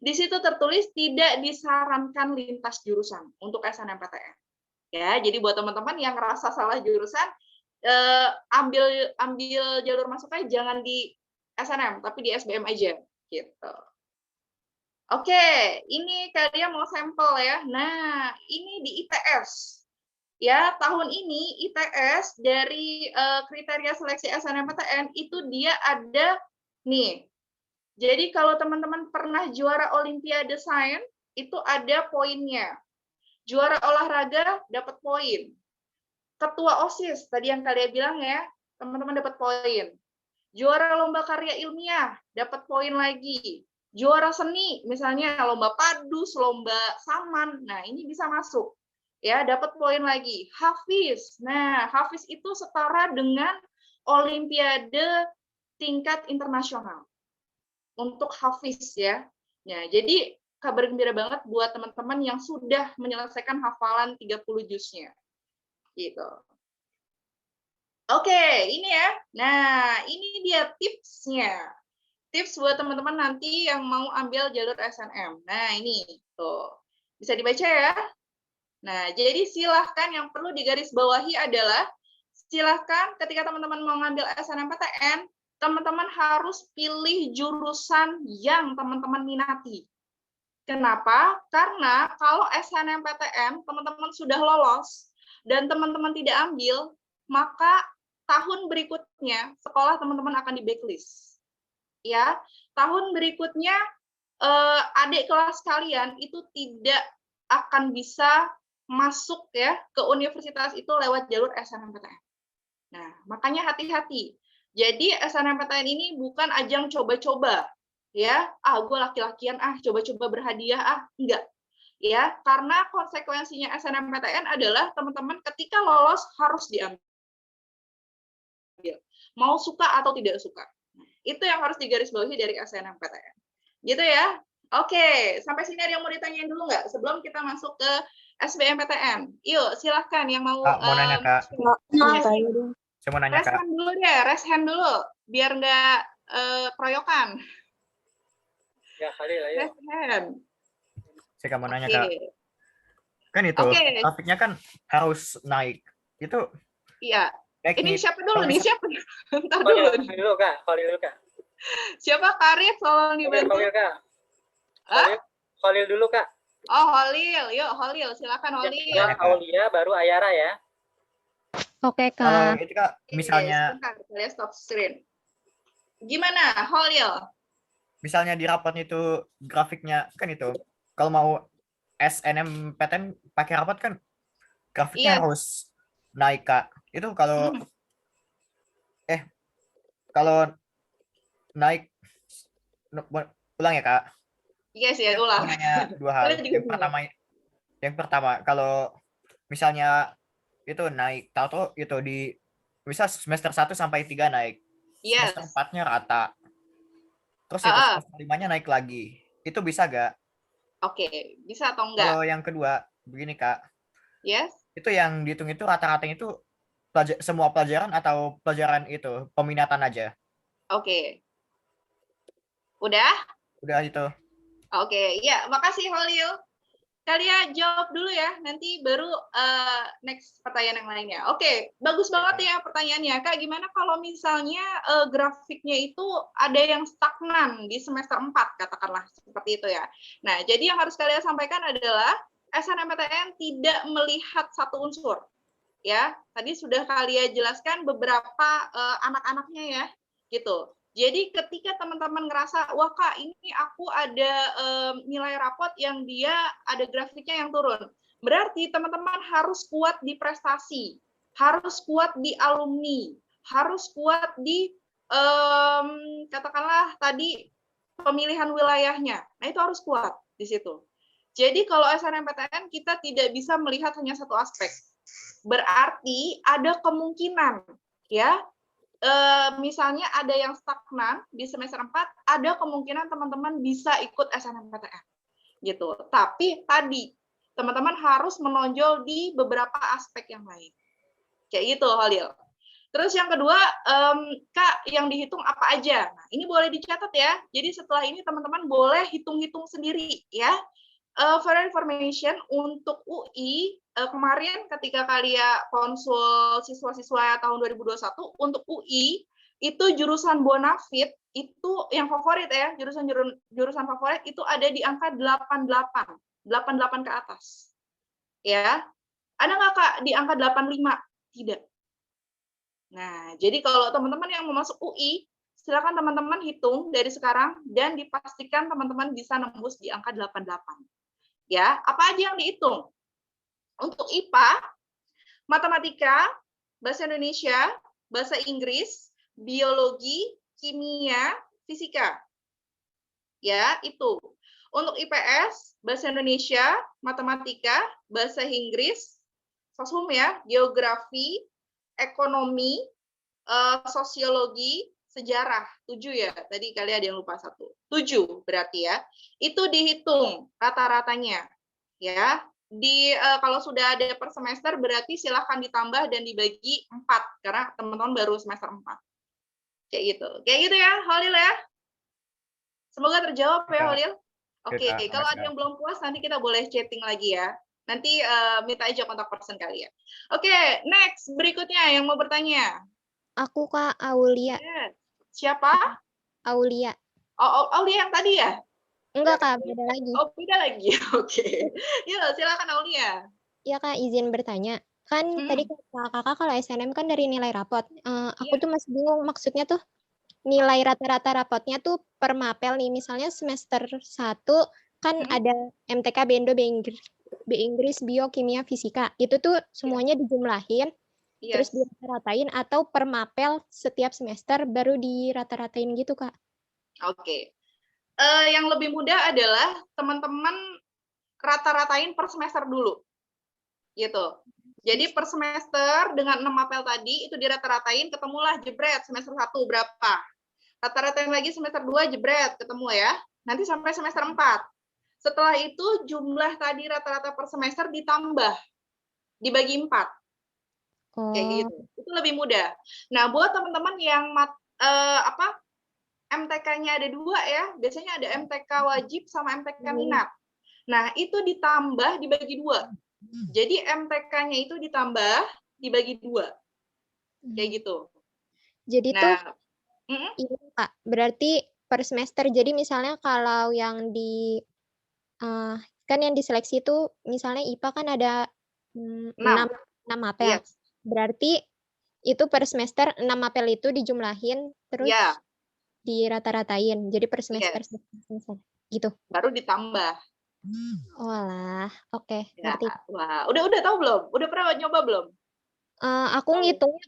Di situ tertulis tidak disarankan lintas jurusan untuk SNMPTN. Ya, jadi buat teman-teman yang ngerasa salah jurusan, ambil jalur masuknya jangan di SNM, tapi di SBM aja, gitu. Oke, ini kalian mau sampel ya. Nah, ini di ITS. Ya, tahun ini ITS dari kriteria seleksi SNMPTN itu dia ada nih. Jadi kalau teman-teman pernah juara Olimpiade Sains, itu ada poinnya. Juara olahraga dapat poin. Ketua OSIS, tadi yang kalian bilang ya, teman-teman dapat poin. Juara lomba karya ilmiah, dapat poin lagi. Juara seni, misalnya lomba padus, lomba saman, nah ini bisa masuk. Ya, dapat poin lagi. Hafiz, nah Hafiz itu setara dengan Olimpiade tingkat internasional. Untuk Hafiz ya. Nah, jadi kabar gembira banget buat teman-teman yang sudah menyelesaikan hafalan 30 juznya. Gitu. Oke, ini ya. Nah, ini dia tipsnya. tips buat teman-teman nanti yang mau ambil jalur SNM. Nah, ini tuh. Bisa dibaca ya. Nah, jadi silahkan yang perlu digarisbawahi adalah silahkan ketika teman-teman mau ngambil SNMPTN, teman-teman harus pilih jurusan yang teman-teman minati. Kenapa? Karena kalau SNMPTN teman-teman sudah lolos dan teman-teman tidak ambil, maka tahun berikutnya sekolah teman-teman akan di blacklist. Ya, tahun berikutnya adik kelas kalian itu tidak akan bisa masuk ya ke universitas itu lewat jalur SNMPTN. Nah, makanya hati-hati. Jadi SNMPTN ini bukan ajang coba-coba, ya. Gue laki-lakian, coba-coba berhadiah, enggak. Ya, karena konsekuensinya SNMPTN adalah teman-teman ketika lolos harus diambil. Mau suka atau tidak suka. Itu yang harus digarisbawahi dari SNMPTN. Gitu ya. Oke, sampai sini ada yang mau ditanyain dulu nggak sebelum kita masuk ke SBMPTN? Yuk, silahkan yang mau. Kak, mau nanya, Kak. Saya mau nanya, Raise Kak. hand dulu deh, raise hand dulu, biar nggak keroyokan. Ya, Khalil, ayo. Raise hand. Saya mau nanya, Oke. Kak. Kan itu, Oke. grafiknya kan harus naik. Itu Iya. Ini teknik. siapa dulu nih? Siapa? Ntar Khalil dulu. dulu, Kak. Khalil dulu, Kak. Siapa Karif? Tolong dibantu. Khalil, Kak. Hah? Khalil dulu, Kak. Oh, Holil. Yuk, Holil. Silakan, Holil. Ya, Aulia, baru Ayara ya. Oke, Kalau Kak. itu, Kak, misalnya Sebentar, saya stop screen. Gimana, Holil? misalnya di rapotnya itu grafiknya kan itu, kalau mau SNMPTN pakai rapot kan grafiknya Iya. harus naik, Kak. Itu kalau kalau naik ulang ya, Kak. Yes, ya, ulang. Mau nanya dua hal. Saya juga Yang pertama, kalau misalnya itu naik, tahu itu di bisa semester 1 sampai 3 naik. Yes. Semester 4-nya rata. Terus itu semester 5-nya naik lagi. Itu bisa gak? Oke, bisa atau enggak? Kalau yang kedua, begini, Kak. Yes. Itu yang dihitung itu rata-ratanya itu semua pelajaran atau pelajaran itu peminatan aja? Oke. Udah? Udah itu. Oke, ya, makasih Holil. Kalian jawab dulu ya, nanti baru next pertanyaan yang lainnya. Oke, bagus banget ya pertanyaannya. Kak, gimana kalau misalnya grafiknya itu ada yang stagnan di semester 4, katakanlah seperti itu ya. Nah, jadi yang harus kalian sampaikan adalah SNMPTN tidak melihat satu unsur. Ya, tadi sudah kalian jelaskan beberapa anak-anaknya ya, gitu. Jadi ketika teman-teman ngerasa, wah Kak, ini aku ada nilai rapot yang dia ada grafiknya yang turun. Berarti teman-teman harus kuat di prestasi, harus kuat di alumni, harus kuat di katakanlah tadi pemilihan wilayahnya. Nah, itu harus kuat di situ. Jadi kalau SNMPTN kita tidak bisa melihat hanya satu aspek. Berarti ada kemungkinan ya, misalnya ada yang stagnan di semester 4, ada kemungkinan teman-teman bisa ikut SNMPTN gitu. Tapi tadi teman-teman harus menonjol di beberapa aspek yang lain. Kayak gitu, Holil. Terus yang kedua, Kak, yang dihitung apa aja? Nah, ini boleh dicatat ya. Jadi setelah ini teman-teman boleh hitung-hitung sendiri ya. For information, untuk UI, kemarin ketika kalian konsul siswa-siswa tahun 2021, untuk UI, itu jurusan Bonafit, itu yang favorit ya, jurusan favorit itu ada di angka 88 ke atas. Ya. Ada nggak, Kak, di angka 85? Tidak. Nah, jadi kalau teman-teman yang mau masuk UI, silakan teman-teman hitung dari sekarang, dan dipastikan teman-teman bisa nembus di angka 88. Ya, apa aja yang dihitung? Untuk IPA, matematika, bahasa Indonesia, bahasa Inggris, biologi, kimia, fisika. Ya, itu. Untuk IPS, bahasa Indonesia, matematika, bahasa Inggris, sosum ya, geografi, ekonomi, sosiologi, sejarah. 7 ya, tadi kalian ada yang lupa 1. 7 berarti ya. Itu dihitung rata-ratanya. Ya, kalau sudah ada per semester berarti silahkan ditambah dan dibagi 4 karena teman-teman baru semester 4. Kayak gitu. Kayak gitu ya, Holil ya. Semoga terjawab ya, Kak. Holil. Oke, Kak, kalau makasih, ada Kak. yang belum puas nanti kita boleh chatting lagi ya. Nanti minta aja kontak person kalian. Oke, next berikutnya yang mau bertanya. Aku Kak Aulia. Yes. Siapa? Aulia. Oh, Aulia yang tadi ya? Enggak Kak, beda lagi. Oh, beda lagi. Oke. Yuk, silakan Aulia. Ya Kak, izin bertanya. Kan tadi kata Kakak kalau SNM kan dari nilai rapot. Aku Iya. tuh masih bingung maksudnya tuh nilai rata-rata rapotnya tuh per mapel nih. Misalnya semester 1 kan ada MTK, BENDO, B Inggris, Bio, Kimia, Fisika. Itu tuh semuanya dijumlahin terus Yes. dirata-ratain atau per mapel setiap semester baru dirata-ratain gitu Kak. Oke. Yang lebih mudah adalah teman-teman rata-ratain per semester dulu. Gitu. Jadi per semester dengan 6 mapel tadi itu dirata-ratain, ketemulah jebret semester 1 berapa. Rata-ratain lagi semester 2 jebret, ketemu ya. Nanti sampai semester 4. Setelah itu jumlah tadi rata-rata per semester ditambah, dibagi 4. Kayak gitu. Itu lebih mudah. Nah, buat teman-teman yang MTK-nya ada 2 ya, biasanya ada MTK wajib sama MTK minat. Nah, itu ditambah dibagi 2. Jadi MTK-nya itu ditambah dibagi 2. Kayak gitu. Jadi tuh ini Kak, berarti per semester. Jadi misalnya kalau yang di kan yang diseleksi itu misalnya IPA kan ada 6 mapel. Yes. Berarti itu per semester 6 mapel itu dijumlahin terus dirata-ratain. Jadi per semester gitu. Baru ditambah. Walah, oke, Ya, ngerti. wah, udah tahu belum? Udah pernah nyoba belum? Aku ngitungnya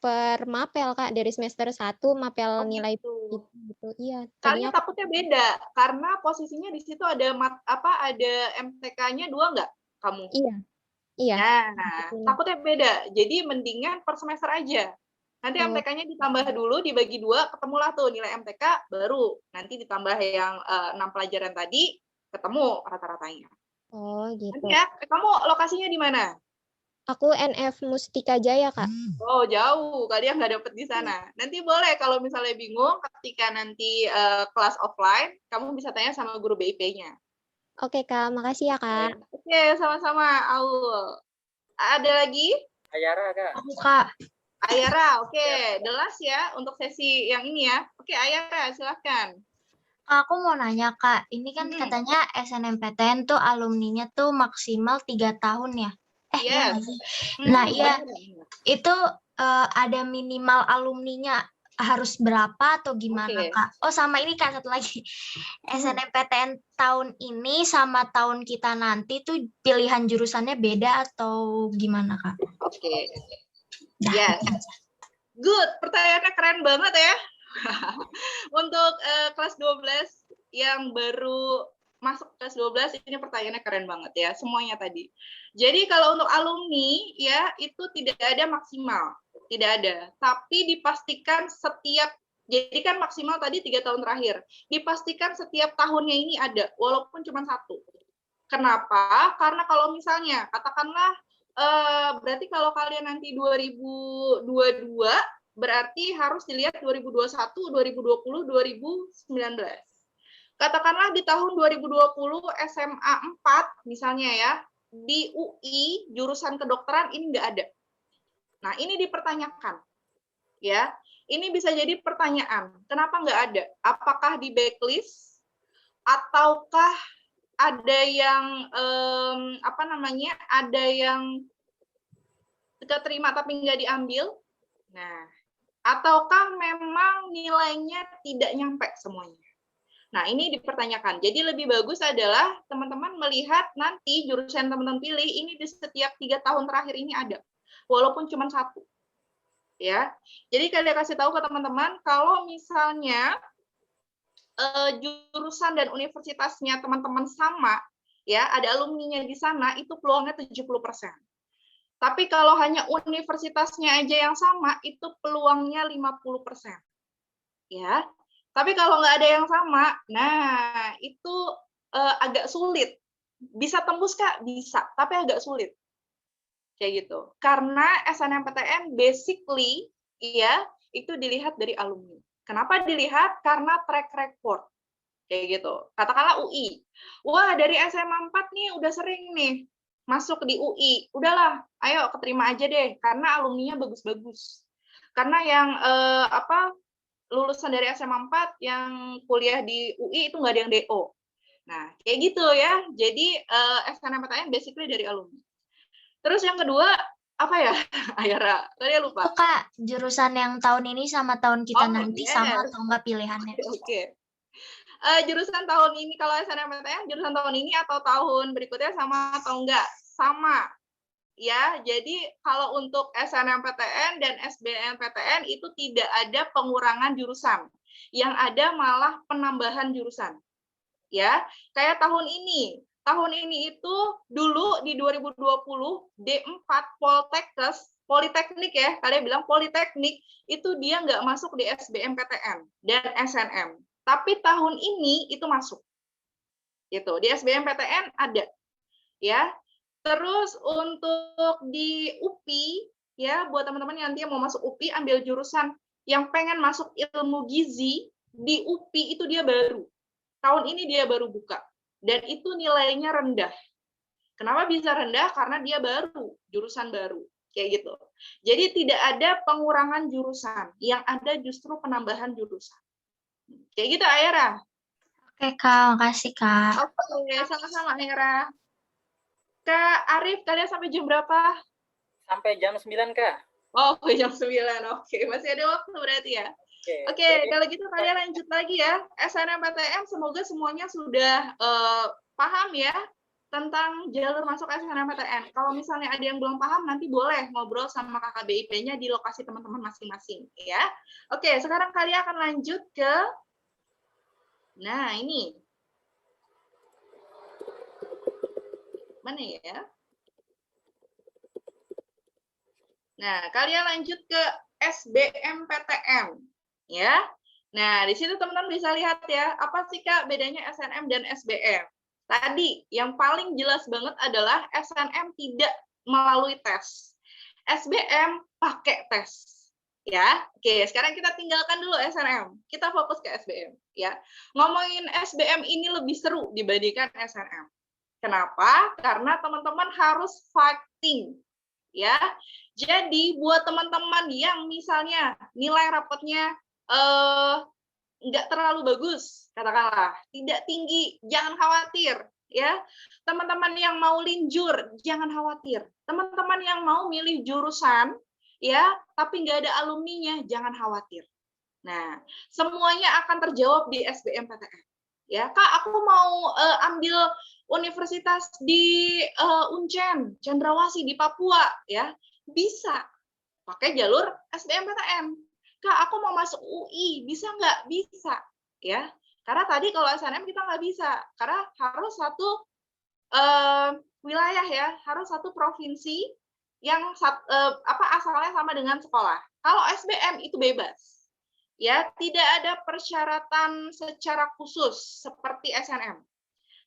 per mapel Kak, dari semester 1 mapel nilai itu gitu. Iya, Kalian takutnya beda karena posisinya di situ ada ada MTK-nya 2 enggak kamu? Iya. Nah, takutnya beda. Jadi mendingan per semester aja. Nanti MTK-nya ditambah dulu dibagi 2, ketemulah tuh nilai MTK, baru nanti ditambah yang 6 pelajaran tadi, ketemu rata-ratanya. Oh, gitu. Nanti ya, kamu lokasinya di mana? Aku NF Mustika Jaya, Kak. Oh, jauh. Kalian nggak dapet di sana. Nanti boleh kalau misalnya bingung ketika nanti kelas offline, kamu bisa tanya sama guru BIP-nya. Oke, Kak. Makasih ya, Kak. Oke, sama-sama, Aul. Ada lagi? Ayara, Kak. Aku Kak. Ayara, oke. The last ya untuk sesi yang ini ya. Oke, Ayara, silahkan. Aku mau nanya, Kak. Ini kan katanya SNMPTN tuh alumninya tuh maksimal 3 tahun ya? Yes. Nah, iya. Itu ada minimal alumninya harus berapa atau gimana, Kak? Oh, sama ini Kak, satu lagi. SNMPTN tahun ini sama tahun kita nanti tuh pilihan jurusannya beda atau gimana, Kak? Oke. Yes. Good. Pertanyaannya keren banget ya. Untuk kelas 12 yang baru masuk kelas 12 ini pertanyaannya keren banget ya, semuanya tadi. Jadi kalau untuk alumni ya itu tidak ada maksimal, tidak ada. Tapi dipastikan jadi kan maksimal tadi 3 tahun terakhir. Dipastikan setiap tahunnya ini ada, walaupun cuma 1. Kenapa? Karena kalau misalnya katakanlah berarti kalau kalian nanti 2022 berarti harus dilihat 2021, 2020, 2019. Katakanlah di tahun 2020 SMA 4 misalnya ya, di UI jurusan kedokteran ini nggak ada. Nah, ini dipertanyakan. Ya, ini bisa jadi pertanyaan. Kenapa nggak ada? Apakah di backlist ataukah ada yang ada yang keterima tapi nggak diambil? Nah, ataukah memang nilainya tidak nyampe semuanya? Nah, ini dipertanyakan. Jadi lebih bagus adalah teman-teman melihat nanti jurusan teman-teman pilih ini di setiap 3 tahun terakhir ini ada. Walaupun cuma 1. Ya. Jadi kalian kasih tahu ke teman-teman kalau misalnya jurusan dan universitasnya teman-teman sama, ya, ada alumninya di sana, itu peluangnya 70%. Tapi kalau hanya universitasnya aja yang sama, itu peluangnya 50%. Ya. Tapi kalau nggak ada yang sama, nah itu agak sulit. Bisa tembus Kak? Bisa, tapi agak sulit. Kayak gitu. Karena SNMPTN basically ya itu dilihat dari alumni. Kenapa dilihat? Karena track record. Kayak gitu. Katakanlah UI. Wah, dari SMA 4 nih udah sering nih masuk di UI. Udahlah, ayo keterima aja deh karena alumninya bagus-bagus. Karena yang lulusan dari SMA 4 yang kuliah di UI itu nggak ada yang DO. Nah, kayak gitu ya. Jadi SNMPTN basically dari alumni. Terus yang kedua, apa ya, Ayara? Tadi lupa. Oh, Kak, jurusan yang tahun ini sama tahun kita Oh, nanti yes. sama atau enggak pilihannya? Oke. Jurusan tahun ini, kalau SNMPTN, jurusan tahun ini atau tahun berikutnya sama atau enggak? Sama. Ya, jadi kalau untuk SNMPTN dan SBMPTN itu tidak ada pengurangan jurusan. Yang ada malah penambahan jurusan. Ya, kayak tahun ini. Tahun ini itu dulu di 2020 D4 Politeknik ya, kalian bilang Politeknik itu dia nggak masuk di SBMPTN dan SNM. Tapi tahun ini itu masuk. Gitu. Di SBMPTN ada. Ya. Terus untuk di UPI ya, buat teman-teman yang nanti mau masuk UPI ambil jurusan yang pengen masuk ilmu gizi, di UPI itu dia baru. Tahun ini dia baru buka. Dan itu nilainya rendah. Kenapa bisa rendah? Karena dia baru, jurusan baru. Kayak gitu. Jadi tidak ada pengurangan jurusan. Yang ada justru penambahan jurusan. Kayak gitu, Ayara. Oke, Kak. Makasih, Kak. Oke, sama-sama, Ayara. Kak Arif, kalian sampai jam berapa? Sampai jam 9, Kak. Oh, jam 9. Oke, masih ada waktu berarti ya. Oke, kalau gitu kalian lanjut lagi ya. SNMPTN semoga semuanya sudah paham ya tentang jalur masuk SNMPTN. Kalau misalnya ada yang belum paham, nanti boleh ngobrol sama kakak BIP-nya di lokasi teman-teman masing-masing ya. Oke, sekarang kalian akan lanjut ke ini. Mana ya? Nah, kalian lanjut ke SBMPTN. Ya. Nah, di situ teman-teman bisa lihat ya, apa sih Kak bedanya SNM dan SBM? Tadi yang paling jelas banget adalah SNM tidak melalui tes. SBM pakai tes. Ya. Oke, sekarang kita tinggalkan dulu SNM. Kita fokus ke SBM, ya. Ngomongin SBM ini lebih seru dibandingkan SNM. Kenapa? Karena teman-teman harus fighting. Ya. Jadi buat teman-teman yang misalnya nilai rapotnya nggak terlalu bagus, katakanlah tidak tinggi, jangan khawatir ya. Teman-teman yang mau linjur jangan khawatir. Teman-teman yang mau milih jurusan ya tapi nggak ada alumninya jangan khawatir. Nah, semuanya akan terjawab di SBMPTN ya. Kak, aku mau ambil universitas di Uncen, Cendrawasih di Papua ya, bisa pakai jalur SBMPTN. Kak, aku mau masuk UI, bisa nggak? Bisa, ya. Karena tadi kalau SNM kita nggak bisa, karena harus satu wilayah ya, harus satu provinsi yang asalnya sama dengan sekolah. Kalau SBM itu bebas, ya, tidak ada persyaratan secara khusus seperti SNM.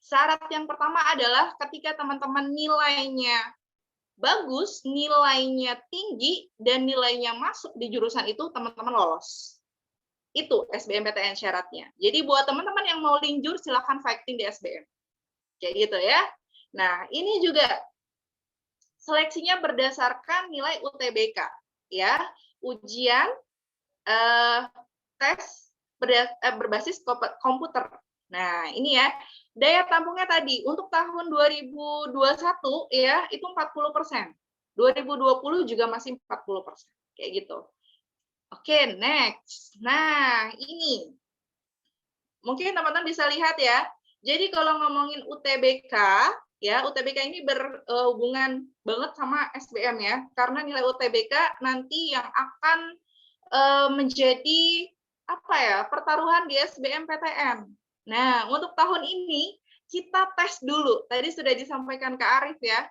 Syarat yang pertama adalah ketika teman-teman nilainya bagus, nilainya tinggi, dan nilainya masuk di jurusan itu, teman-teman lolos. Itu SBMPTN syaratnya. Jadi buat teman-teman yang mau linjur, silakan fighting di SBM. Kayak gitu ya. Nah, ini juga seleksinya berdasarkan nilai UTBK. Ya, ujian tes berbasis komputer. Nah, ini ya. Daya tampungnya tadi untuk tahun 2021 ya itu 40%. 2020 juga masih 40%. Kayak gitu. Oke, next. Nah, ini. Mungkin teman-teman bisa lihat ya. Jadi kalau ngomongin UTBK, ya UTBK ini berhubungan banget sama SBM ya. Karena nilai UTBK nanti yang akan menjadi pertaruhan di SBMPTN. Nah, untuk tahun ini kita tes dulu. Tadi sudah disampaikan ke Arif ya.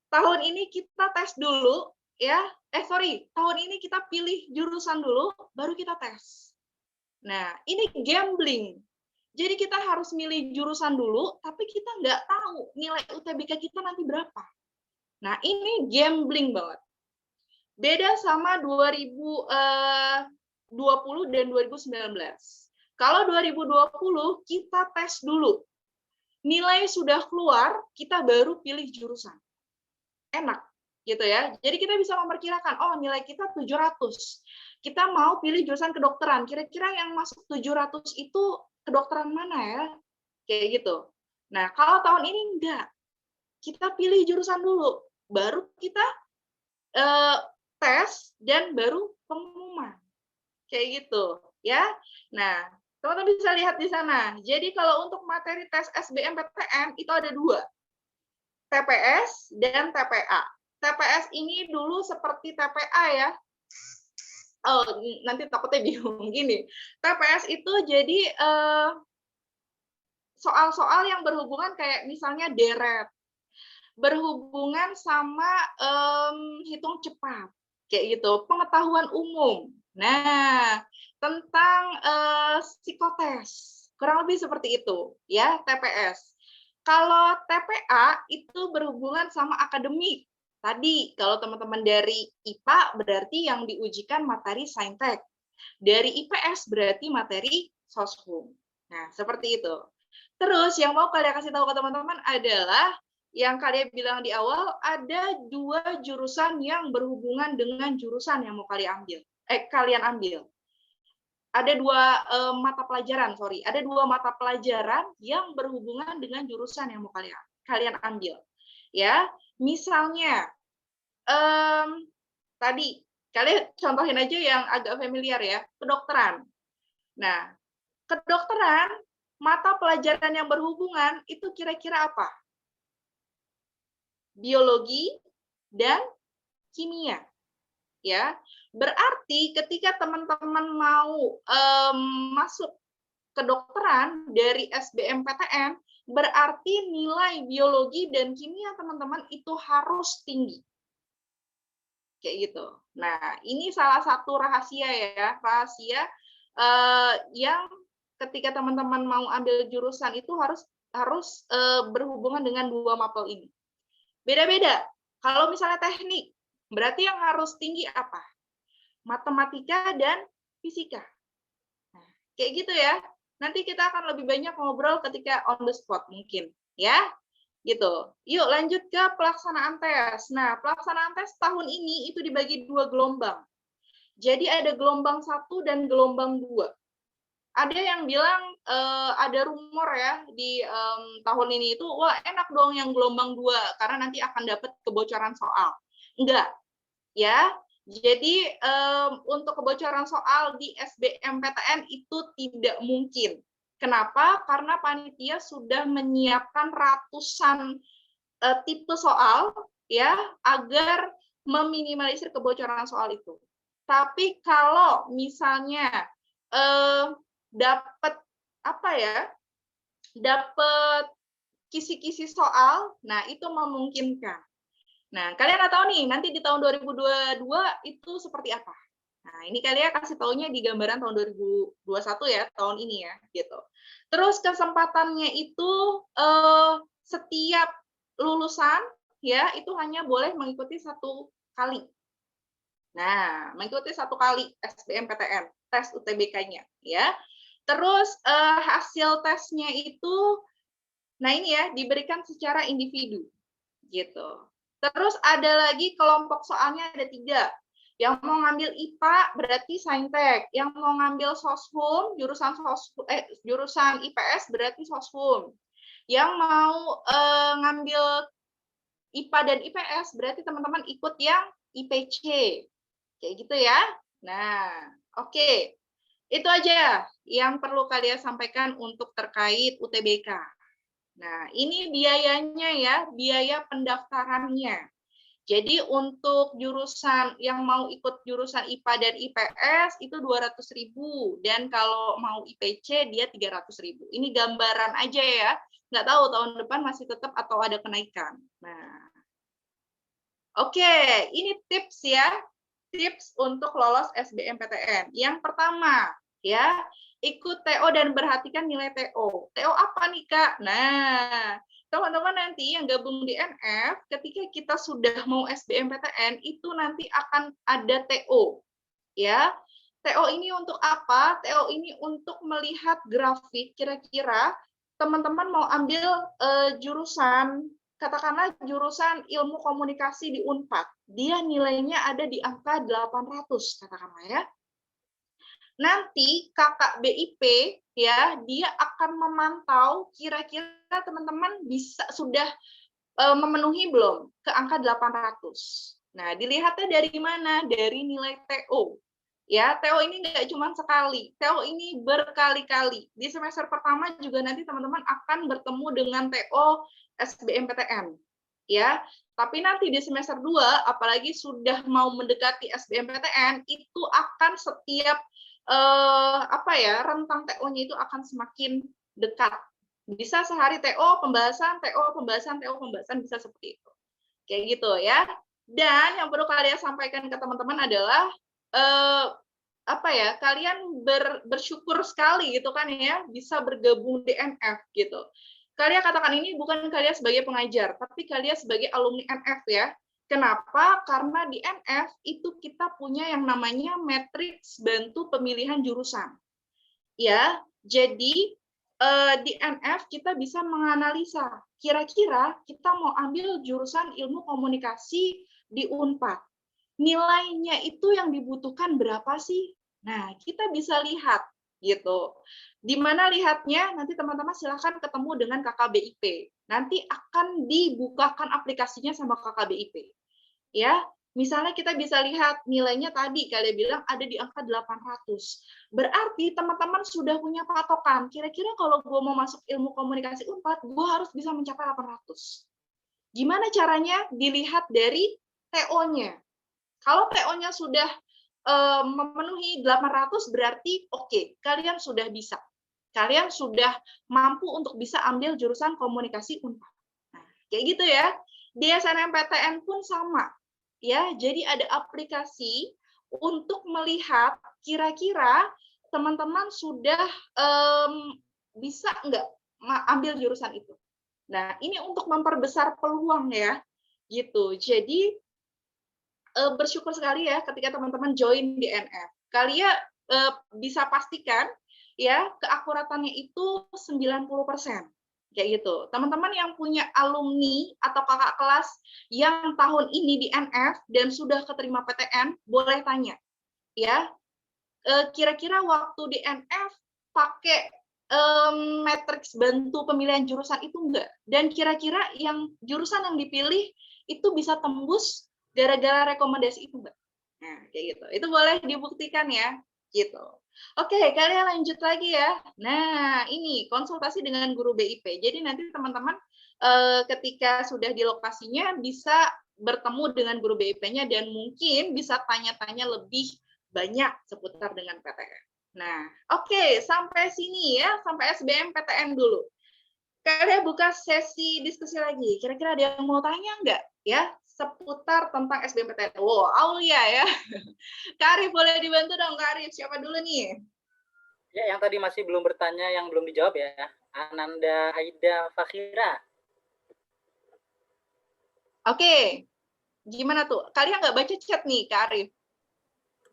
Tahun ini kita tes dulu ya. Tahun ini kita pilih jurusan dulu, baru kita tes. Nah, ini gambling. Jadi kita harus milih jurusan dulu, tapi kita nggak tahu nilai UTBK kita nanti berapa. Nah, ini gambling banget. Beda sama 2020 dan 2019. Kalau 2020 kita tes dulu. Nilai sudah keluar, kita baru pilih jurusan. Enak gitu ya. Jadi kita bisa memperkirakan, oh nilai kita 700. Kita mau pilih jurusan kedokteran. Kira-kira yang masuk 700 itu kedokteran mana ya? Kayak gitu. Nah, kalau tahun ini enggak. Kita pilih jurusan dulu. Baru kita tes dan baru pengumuman. Kayak gitu, ya. Nah, teman-teman bisa lihat di sana. Jadi kalau untuk materi tes SBMPTN itu ada 2. TPS dan TPA. TPS ini dulu seperti TPA ya. Oh, nanti takutnya bingung gini. TPS itu jadi soal-soal yang berhubungan kayak misalnya deret, berhubungan sama hitung cepat, kayak gitu, pengetahuan umum. Nah, tentang psikotes, kurang lebih seperti itu, ya TPS. Kalau TPA itu berhubungan sama akademik. Tadi kalau teman-teman dari IPA berarti yang diujikan materi saintek. Dari IPS berarti materi soshum. Nah, seperti itu. Terus yang mau kalian kasih tahu ke teman-teman adalah yang kalian bilang di awal, ada 2 jurusan yang berhubungan dengan jurusan yang mau kalian ambil. Ada 2 mata pelajaran, ada 2 mata pelajaran yang berhubungan dengan jurusan yang mau kalian ambil. Ya, misalnya tadi kalian contohin aja yang agak familiar ya, kedokteran. Nah, kedokteran mata pelajaran yang berhubungan itu kira-kira apa? Biologi dan kimia. Ya, berarti ketika teman-teman mau masuk kedokteran dari SBMPTN, berarti nilai biologi dan kimia teman-teman itu harus tinggi. Kayak gitu. Nah, ini salah satu rahasia ya, yang ketika teman-teman mau ambil jurusan itu harus berhubungan dengan 2 mapel ini. Beda-beda. Kalau misalnya teknik, berarti yang harus tinggi apa? Matematika dan fisika. Nah, kayak gitu ya. Nanti kita akan lebih banyak ngobrol ketika on the spot mungkin, ya. Gitu. Yuk lanjut ke pelaksanaan tes. Nah, pelaksanaan tes tahun ini itu dibagi 2 gelombang. Jadi ada gelombang 1 dan gelombang 2. Ada yang bilang ada rumor ya di tahun ini itu, wah enak dong yang gelombang 2 karena nanti akan dapat kebocoran soal. Enggak, ya. Jadi untuk kebocoran soal di SBMPTN itu tidak mungkin. Kenapa? Karena panitia sudah menyiapkan ratusan tipe soal ya agar meminimalisir kebocoran soal itu. Tapi kalau misalnya dapat kisi-kisi soal, nah itu memungkinkan. Nah, kalian nggak tahu nih, nanti di tahun 2022 itu seperti apa. Nah, ini kalian kasih taunya di gambaran tahun 2021 ya, tahun ini ya, gitu. Terus kesempatannya itu setiap lulusan ya itu hanya boleh mengikuti 1 kali. Nah, mengikuti 1 kali SBMPTN, tes UTBK-nya ya. Terus hasil tesnya itu, nah ini ya, diberikan secara individu, gitu. Terus ada lagi kelompok soalnya ada 3. Yang mau ngambil IPA berarti saintek, yang mau ngambil soshum, jurusan IPS berarti soshum. Yang mau ngambil IPA dan IPS berarti teman-teman ikut yang IPC. Kayak gitu ya. Nah, oke. Itu aja yang perlu kalian sampaikan untuk terkait UTBK. Nah, ini biayanya ya, biaya pendaftarannya. Jadi untuk jurusan yang mau ikut jurusan IPA dan IPS itu 200.000 dan kalau mau IPC dia 300.000. Ini gambaran aja ya. Nggak tahu tahun depan masih tetap atau ada kenaikan. Nah, oke, ini tips ya. Tips untuk lolos SBMPTN. Yang pertama, ya, ikut TO dan perhatikan nilai TO. TO apa nih, Kak? Nah, teman-teman nanti yang gabung di NF, ketika kita sudah mau SBMPTN, itu nanti akan ada TO. Ya, TO ini untuk apa? TO ini untuk melihat grafik kira-kira teman-teman mau ambil jurusan, katakanlah jurusan ilmu komunikasi di Unpad. Dia nilainya ada di angka 800 katakanlah ya. Nanti kakak BIP ya, dia akan memantau kira-kira teman-teman bisa sudah memenuhi belum ke angka 800. Nah, dilihatnya dari mana? Dari nilai TO. Ya, TO ini nggak cuma sekali, TO ini berkali-kali. Di semester pertama juga nanti teman-teman akan bertemu dengan TO SBMPTN. Ya, tapi nanti di semester 2, apalagi sudah mau mendekati SBMPTN, itu akan setiap rentang TO-nya itu akan semakin dekat. Bisa sehari TO, pembahasan, TO, pembahasan, TO, pembahasan, bisa seperti itu. Kayak gitu ya. Dan yang perlu kalian sampaikan ke teman-teman adalah kalian bersyukur sekali gitu kan ya, bisa bergabung di NF gitu. Kalian katakan ini bukan kalian sebagai pengajar, tapi kalian sebagai alumni NF ya. Kenapa? Karena di NF itu kita punya yang namanya matriks bantu pemilihan jurusan. Ya, jadi di NF kita bisa menganalisa kira-kira kita mau ambil jurusan ilmu komunikasi di Unpad. Nilainya itu yang dibutuhkan berapa sih? Nah, kita bisa lihat gitu. Di mana lihatnya? Nanti teman-teman silahkan ketemu dengan KKBIP. Nanti akan dibukakan aplikasinya sama KKBIP. Ya, misalnya kita bisa lihat nilainya tadi kalian bilang ada di angka 800. Berarti teman-teman sudah punya patokan. Kira-kira kalau gue mau masuk ilmu komunikasi Unpad, gue harus bisa mencapai 800. Gimana caranya? Dilihat dari TO-nya. Kalau TO-nya sudah memenuhi 800, berarti oke, kalian sudah bisa. Kalian sudah mampu untuk bisa ambil jurusan komunikasi Unpad. Nah, kayak gitu ya. Di SNMPTN pun sama. Ya, jadi ada aplikasi untuk melihat kira-kira teman-teman sudah bisa nggak ambil jurusan itu. Nah, ini untuk memperbesar peluang ya, gitu. Jadi bersyukur sekali ya ketika teman-teman join di NF. Kalian bisa pastikan ya keakuratannya itu 90%. Kayak gitu. Teman-teman yang punya alumni atau kakak kelas yang tahun ini di NF dan sudah keterima PTN, boleh tanya. Ya, kira-kira waktu di NF pakai matriks bantu pemilihan jurusan itu enggak? Dan kira-kira yang jurusan yang dipilih itu bisa tembus gara-gara rekomendasi itu enggak? Nah, kayak gitu. Itu boleh dibuktikan ya, gitu. Oke, kalian lanjut lagi ya. Nah, ini konsultasi dengan guru BIP. Jadi nanti teman-teman ketika sudah di lokasinya bisa bertemu dengan guru BIP-nya dan mungkin bisa tanya-tanya lebih banyak seputar dengan PTN. Nah, oke, sampai sini ya, sampai SBMPTN dulu. Kalian buka sesi diskusi lagi. Kira-kira ada yang mau tanya nggak ya seputar tentang SBMPTN? Wow, Aulia ya. Kak Arif, boleh dibantu dong, Kak Arif. Siapa dulu nih? Ya, yang tadi masih belum bertanya, yang belum dijawab ya. Ananda Aida Fakhira. Oke. Gimana tuh? Kalian nggak baca chat nih, Kak Arif?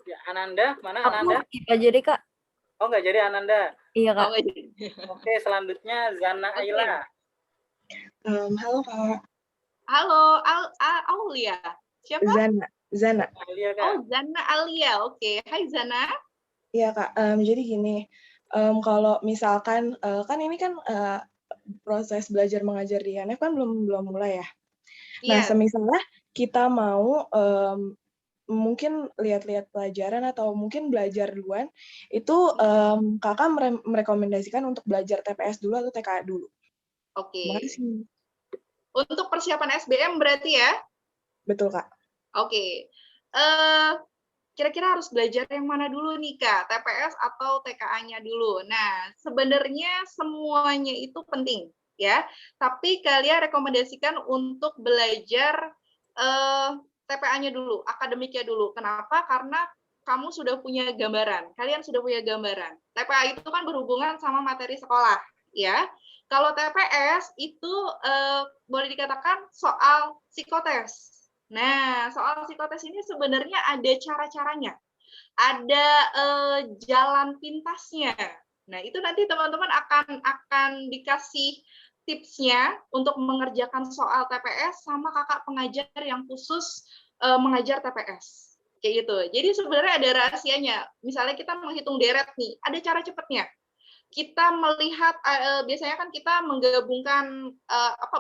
Ya, Ananda, mana Ananda? Aku nggak jadi, Kak. Oh, nggak jadi Ananda. Iya, Kak. Oh, Oke, selanjutnya Zana Aila. Halo, Kak. Halo, Aulia. Siapa? Zana. Alia, Kak. Oh, Zana Alia. Oke. Hai, Zana. Iya, Kak. Jadi gini, kalau misalkan, kan ini kan proses belajar mengajar di NF kan belum mulai ya. Nah, semisalnya kita mau mungkin lihat-lihat pelajaran atau mungkin belajar duluan, itu kakak merekomendasikan untuk belajar TPS dulu atau TKA dulu? Oke. Makasih. Untuk persiapan SBM berarti ya? Betul, Kak. Oke. Kira-kira harus belajar yang mana dulu nih, Kak? TPS atau TKA-nya dulu? Nah, sebenarnya semuanya itu penting, ya. Tapi kalian rekomendasikan untuk belajar TPA-nya dulu, akademiknya dulu. Kenapa? Karena kamu sudah punya gambaran. Kalian sudah punya gambaran. TPA itu kan berhubungan sama materi sekolah, ya. Kalau TPS itu boleh dikatakan soal psikotes. Nah, soal psikotes ini sebenarnya ada cara-caranya. ada jalan pintasnya. Nah, itu nanti teman-teman akan dikasih tipsnya untuk mengerjakan soal TPS sama kakak pengajar yang khusus mengajar TPS. Kayak gitu. Jadi sebenarnya ada rahasianya. Misalnya kita menghitung deret nih, ada cara cepatnya. Kita melihat biasanya kan kita menggabungkan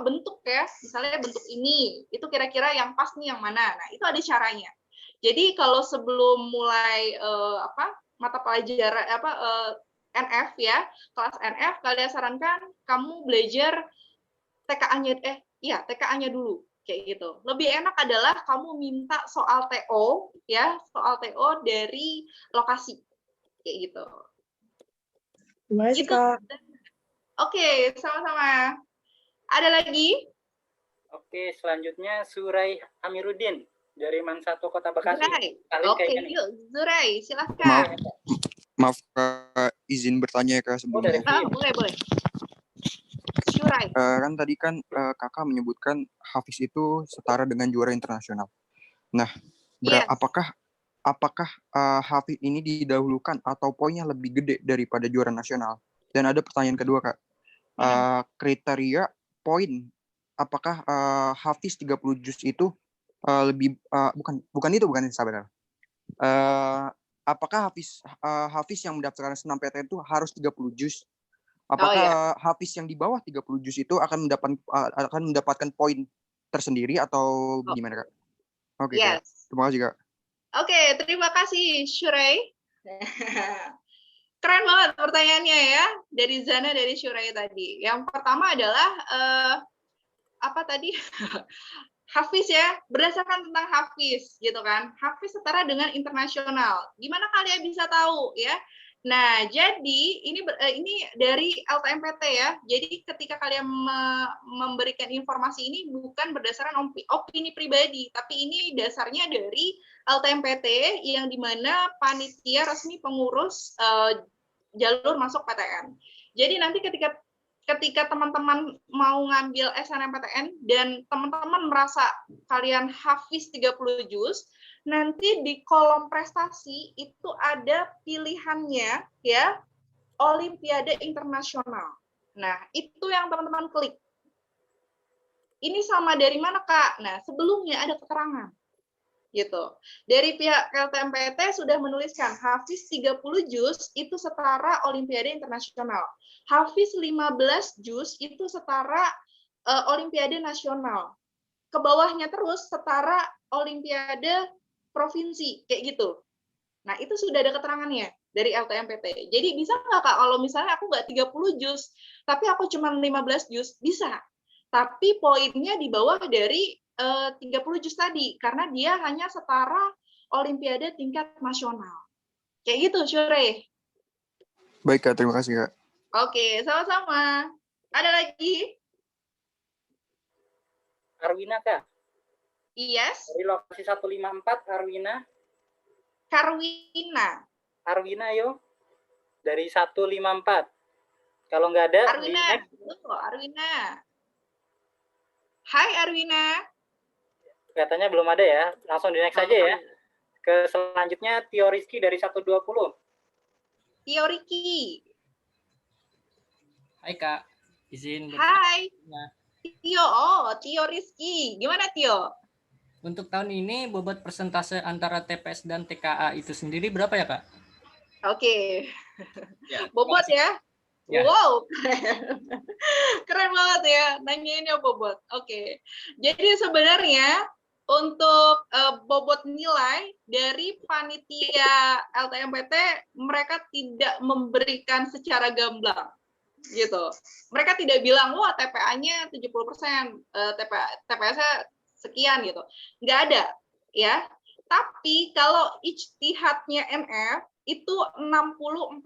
bentuk ya, misalnya bentuk ini, itu kira-kira yang pas nih yang mana. Nah, itu ada caranya. Jadi kalau sebelum mulai mata pelajaran NF ya, kelas NF, kalian sarankan kamu belajar TKA-nya dulu kayak gitu. Lebih enak adalah kamu minta soal TO ya, soal TO dari lokasi kayak gitu. Terima kasih, Gitu. Kak. Oke, sama-sama. Ada lagi? Oke, selanjutnya Surai Amiruddin dari Mansatu Kota Bekasi. Zurai. Kali Oke, kayaknya nih. yuk Zurai, silahkan. Maaf Kak, izin bertanya ya Kak sebelumnya. Boleh. Zurai. Kan tadi kan Kakak menyebutkan Hafiz itu setara dengan juara internasional. Nah, Yes. apakah Hafiz ini didahulukan atau poinnya lebih gede daripada juara nasional? Dan ada pertanyaan kedua Kak. Kriteria poin, apakah Hafiz 30 juz itu lebih bukan sabar. Apakah Hafiz yang mendaftarkan SNMPTN itu harus 30 juz? Apakah Hafiz yang di bawah 30 juz itu akan mendapatkan poin tersendiri atau gimana Kak? Oke, Yes. Kak. Terima kasih Kak. Oke, terima kasih Syurai. Keren banget pertanyaannya ya dari Zana dari Syurai tadi. Yang pertama adalah Hafiz ya, berdasarkan tentang Hafiz gitu kan. Hafiz setara dengan internasional. Gimana kalian bisa tahu ya? Nah, jadi ini dari LTMPT ya. Jadi ketika kalian memberikan informasi ini bukan berdasarkan opini pribadi, tapi ini dasarnya dari LTMPT yang dimana panitia resmi pengurus jalur masuk PTN. Jadi nanti ketika teman-teman mau ngambil SNMPTN dan teman-teman merasa kalian Hafiz 30 juz, nanti di kolom prestasi itu ada pilihannya ya, Olimpiade Internasional. Nah, itu yang teman-teman klik. Ini sama dari mana, Kak? Nah, sebelumnya ada keterangan. Gitu. Dari pihak LTMPT sudah menuliskan Hafiz 30 juz itu setara Olimpiade Internasional. Hafiz 15 juz itu setara Olimpiade Nasional. Ke bawahnya terus setara Olimpiade Provinsi, kayak gitu. Nah, itu sudah ada keterangannya dari LTMPT. Jadi bisa nggak, Kak, kalau misalnya aku nggak 30 juz, tapi aku cuma 15 juz, bisa. Tapi poinnya di bawah dari 30 juz tadi, karena dia hanya setara Olimpiade tingkat nasional. Kayak gitu, Syure. Baik, Kak. Terima kasih, Kak. Oke, sama-sama. Ada lagi? Arwina, Kak. Yes. Dari lokasi 154, Arwina. Karwina. Arwina, yo. Dari 154. Kalau nggak ada, Arwina. Arwina. Hai, Arwina. Kelihatannya belum ada ya. Langsung di next aja ya. Ke selanjutnya, Tio Rizky dari 120. Tio Rizky. Hai, Kak. Izin. Hai. Tio, Tio Rizky. Gimana, Tio? Untuk tahun ini bobot persentase antara TPS dan TKA itu sendiri berapa ya, Kak? Oke. Ya, bobot ya? Ya. Wow. Keren banget ya. Nanyainnya bobot. Oke. Jadi sebenarnya untuk bobot nilai dari panitia LTMPT mereka tidak memberikan secara gamblang. Gitu. Mereka tidak bilang, wah TPA-nya 70%, TPS-nya sekian gitu. Nggak ada, ya. Tapi kalau ijtihadnya NF itu 60-40.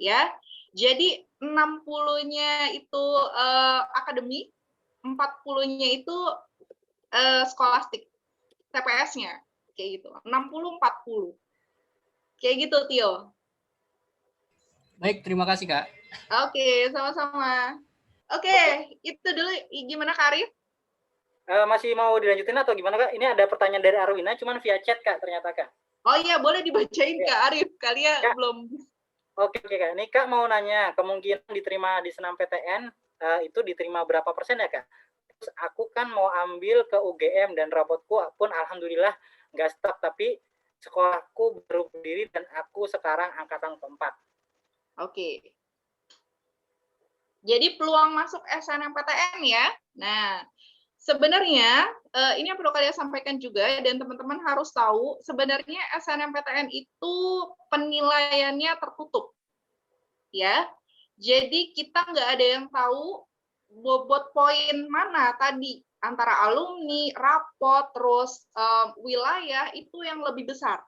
Ya. Jadi 60-nya itu akademik, 40-nya itu skolastik. TPS-nya kayak gitu. 60-40. Kayak gitu, Tio. Baik, terima kasih, Kak. Oke, sama-sama. Oke, itu dulu. Gimana, Kak Arif? Masih mau dilanjutin atau gimana, Kak? Ini ada pertanyaan dari Arwina, cuman via chat, Kak, ternyata, Kak. Oh iya, boleh dibacain Kak Arif. Kalian Kak. belum. Oke Kak, ini Kak mau nanya, kemungkinan diterima di Senam PTN itu diterima berapa persen ya Kak? Terus aku kan mau ambil ke UGM dan rapotku pun alhamdulillah nggak stuck, tapi sekolahku baru berdiri dan aku sekarang angkatan keempat. Oke. Jadi peluang masuk SNMPTN ya. Nah, sebenarnya ini yang perlu kalian sampaikan juga dan teman-teman harus tahu, sebenarnya SNMPTN itu penilaiannya tertutup. Ya. Jadi kita nggak ada yang tahu bobot poin mana tadi antara alumni, rapot, terus wilayah itu yang lebih besar.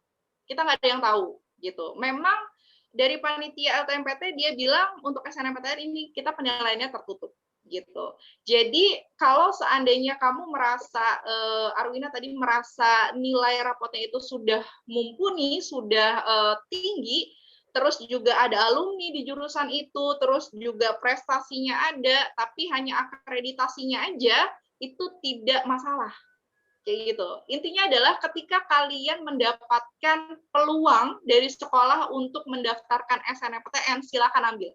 Kita nggak ada yang tahu gitu. Memang dari panitia LTMPT dia bilang untuk SNMPTN ini kita penilaiannya tertutup gitu. Jadi kalau seandainya kamu merasa Arwina tadi merasa nilai rapotnya itu sudah mumpuni, sudah tinggi, terus juga ada alumni di jurusan itu, terus juga prestasinya ada, tapi hanya akreditasinya aja, itu tidak masalah. Kayak gitu. Intinya adalah ketika kalian mendapatkan peluang dari sekolah untuk mendaftarkan SNMPTN, silakan ambil.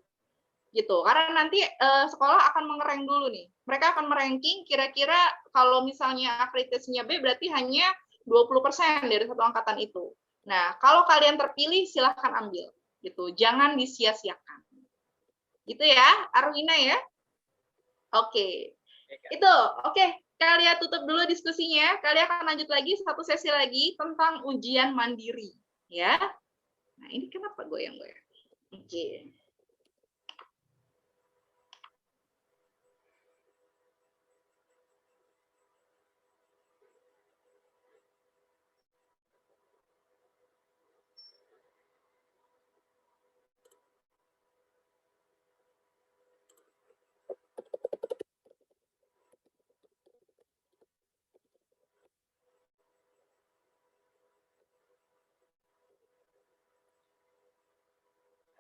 Gitu. Karena nanti sekolah akan mengerank dulu nih. Mereka akan meranking kira-kira kalau misalnya akreditasinya B berarti hanya 20% dari satu angkatan itu. Nah, kalau kalian terpilih silahkan ambil. Gitu. Jangan disia-siakan. Gitu ya, Arwina ya. Oke. Itu, oke. Kalian tutup dulu diskusinya. Kalian akan lanjut lagi satu sesi lagi tentang ujian mandiri, ya. Nah, ini kenapa goyang-goyang? Oke.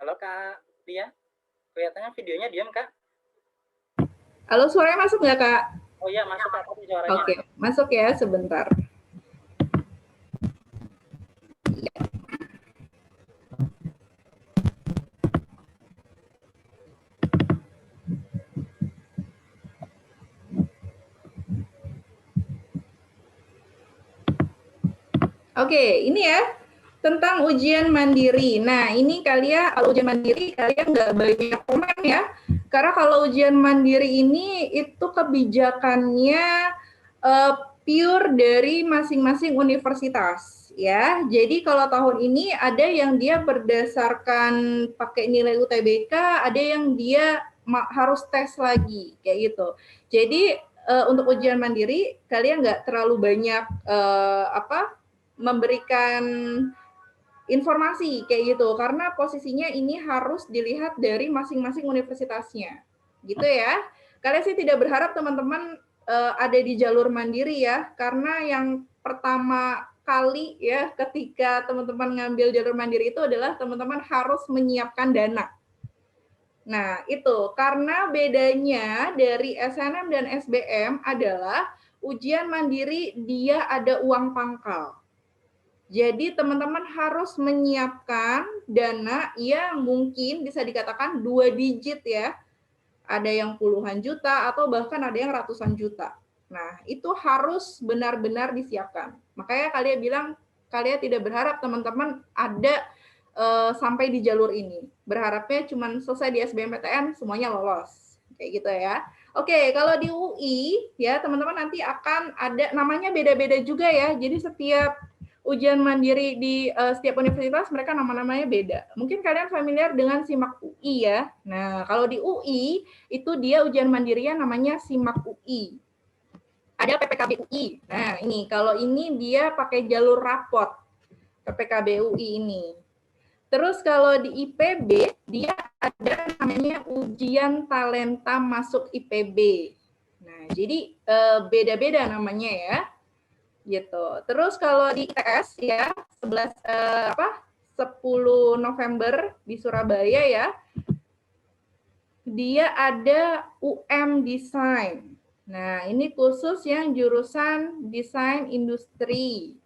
Halo Kak Lia, kelihatannya videonya diam Kak. Halo, suaranya masuk nggak Kak? Oh iya masuk Kak, tapi suaranya. Oke, masuk ya sebentar. Oke, ini ya tentang ujian mandiri. Nah, ini kalian kalau ujian mandiri kalian nggak banyak komen ya, karena kalau ujian mandiri ini itu kebijakannya pure dari masing-masing universitas ya. Jadi kalau tahun ini ada yang dia berdasarkan pakai nilai UTBK, ada yang dia harus tes lagi kayak gitu. Jadi untuk ujian mandiri kalian nggak terlalu banyak memberikan informasi kayak gitu karena posisinya ini harus dilihat dari masing-masing universitasnya gitu ya. Kalian sih tidak berharap teman-teman ada di jalur mandiri ya, karena yang pertama kali ya ketika teman-teman ngambil jalur mandiri itu adalah teman-teman harus menyiapkan dana. Nah, itu karena bedanya dari SNM dan SBM adalah ujian mandiri dia ada uang pangkal. Jadi teman-teman harus menyiapkan dana yang mungkin bisa dikatakan 2 digit ya. Ada yang puluhan juta atau bahkan ada yang ratusan juta. Nah, itu harus benar-benar disiapkan. Makanya kalian bilang kalian tidak berharap teman-teman ada sampai di jalur ini. Berharapnya cuma selesai di SBMPTN semuanya lolos. Kayak gitu ya. Oke, kalau di UI ya teman-teman nanti akan ada namanya beda-beda juga ya. Jadi setiap ujian mandiri di setiap universitas mereka nama-namanya beda. Mungkin kalian familiar dengan SIMAK UI ya. Nah, kalau di UI itu dia ujian mandirinya namanya SIMAK UI. Ada PPKB UI. Nah, ini kalau ini dia pakai jalur rapot PPKB UI ini. Terus kalau di IPB dia ada namanya ujian talenta masuk IPB. Nah, jadi beda-beda namanya ya. Gitu. Terus kalau di ITS ya 10 November di Surabaya ya. Dia ada UM Design. Nah, ini khusus yang jurusan desain industri.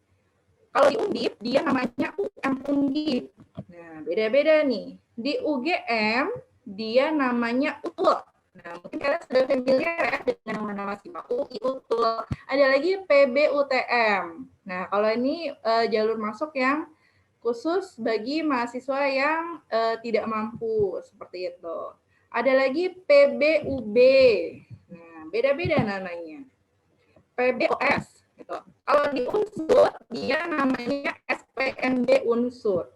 Kalau di Undip, dia namanya UM Undip. Nah, beda-beda nih. Di UGM, dia namanya UTUL. Nah, mungkin kalian sudah familiar ya dengan nama-nama SIMA, UI, UTUL. Ada lagi PBUTM. Nah, kalau ini jalur masuk yang khusus bagi mahasiswa yang tidak mampu, seperti itu. Ada lagi PBUB. Nah, beda-beda namanya. PBOS. Gitu. Kalau di Unsur, dia namanya SPNB Unsur.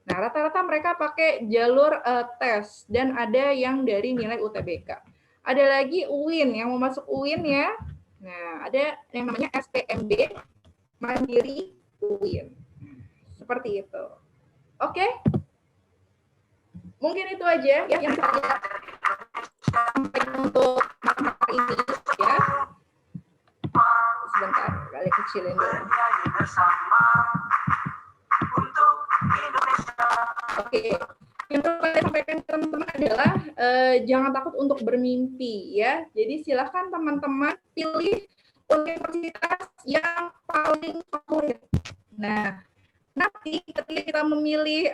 Nah, rata-rata mereka pakai jalur tes dan ada yang dari nilai UTBK. Ada lagi UIN, yang mau masuk UIN ya. Nah, ada yang namanya SPMB Mandiri UIN. Seperti itu. Oke? Mungkin itu aja ya yang saya sampaikan untuk malam hari ini ya. Sebentar, kali kecilin dulu. Oke, yang perlu saya sampaikan ke teman-teman adalah jangan takut untuk bermimpi ya. Jadi silahkan teman-teman pilih universitas yang paling favorit. Nah, nanti ketika kita memilih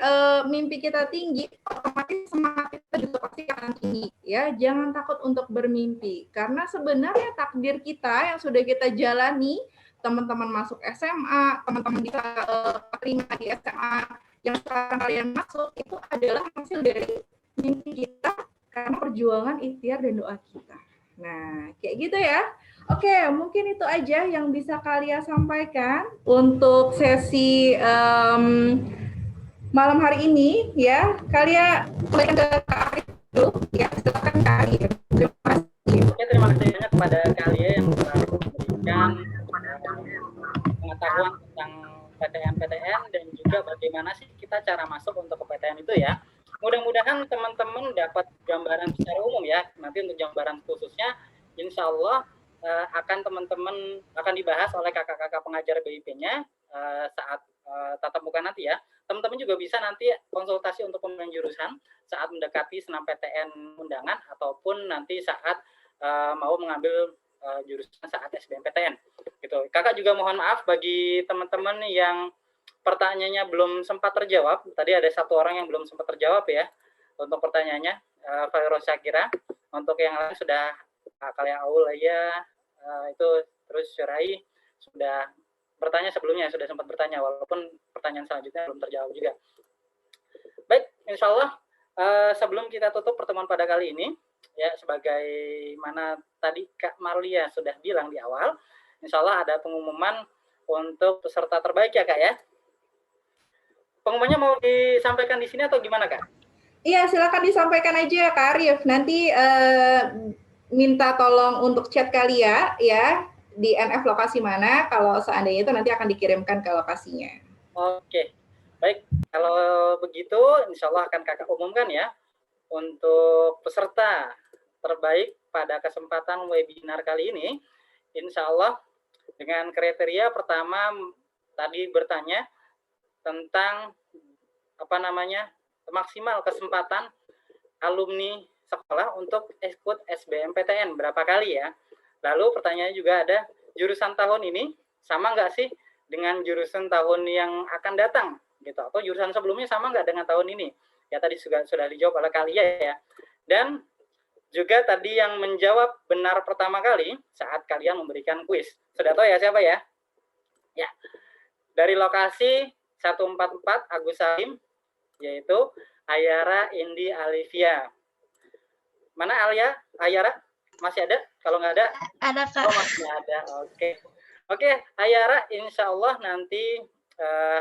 mimpi kita tinggi, otomatis semangat kita juga pasti akan tinggi ya. Jangan takut untuk bermimpi karena sebenarnya takdir kita yang sudah kita jalani, teman-teman masuk SMA, teman-teman bisa terima di SMA yang sekarang kalian masuk, itu adalah hasil dari mimpi kita karena perjuangan, ikhtiar dan doa kita. Nah, kayak gitu ya. Oke, mungkin itu aja yang bisa kalian sampaikan untuk sesi malam hari ini ya. Kalian kembalikan ke Kak Arif dulu ya. Silakan Kak Arif. Terima kasih. Oke, terima kasih banyak kepada kalian yang telah memberikan pengetahuan tentang PTN dan juga bagaimana sih kita cara masuk untuk ke PTN itu ya. Mudah-mudahan teman-teman dapat gambaran secara umum ya. Nanti untuk gambaran khususnya, insya Allah akan teman-teman akan dibahas oleh kakak-kakak pengajar BIP-nya saat tatap muka nanti ya. Teman-teman juga bisa nanti konsultasi untuk pemilihan jurusan saat mendekati senam PTN undangan ataupun nanti saat mau mengambil jurusan saat SBMPTN. Gitu. Kakak juga mohon maaf bagi teman-teman yang pertanyaannya belum sempat terjawab. Tadi ada satu orang yang belum sempat terjawab ya untuk pertanyaannya, Fairoz Syakira. Untuk yang lain sudah kalian Aul ya. Itu terus Syurai sudah bertanya sebelumnya, sudah sempat bertanya walaupun pertanyaan selanjutnya belum terjawab juga. Baik, insya Allah sebelum kita tutup pertemuan pada kali ini ya, sebagaimana tadi Kak Marlia sudah bilang di awal, insya Allah ada pengumuman untuk peserta terbaik ya Kak ya. Pengumumannya mau disampaikan di sini atau gimana Kak? Iya, silakan disampaikan aja Kak Arif. Nanti minta tolong untuk chat kalian ya di NF lokasi mana, kalau seandainya itu nanti akan dikirimkan ke lokasinya. Oke, baik. Kalau begitu insya Allah akan kakak umumkan ya untuk peserta terbaik pada kesempatan webinar kali ini. Insya Allah dengan kriteria pertama tadi bertanya tentang maksimal kesempatan alumni sekolah untuk ikut SBMPTN berapa kali ya. Lalu pertanyaannya juga ada, jurusan tahun ini sama nggak sih dengan jurusan tahun yang akan datang gitu, atau jurusan sebelumnya sama nggak dengan tahun ini ya. Tadi sudah dijawab oleh kalian ya. Dan juga tadi yang menjawab benar pertama kali saat kalian memberikan kuis, sudah tahu ya siapa ya? Ya, dari lokasi 144 Agus Salim, yaitu Ayara Indi Alivia. Mana Ayara? Masih ada? Kalau nggak ada? Ada Kak. Oh, masih ada. Oke, Ayara, insya Allah nanti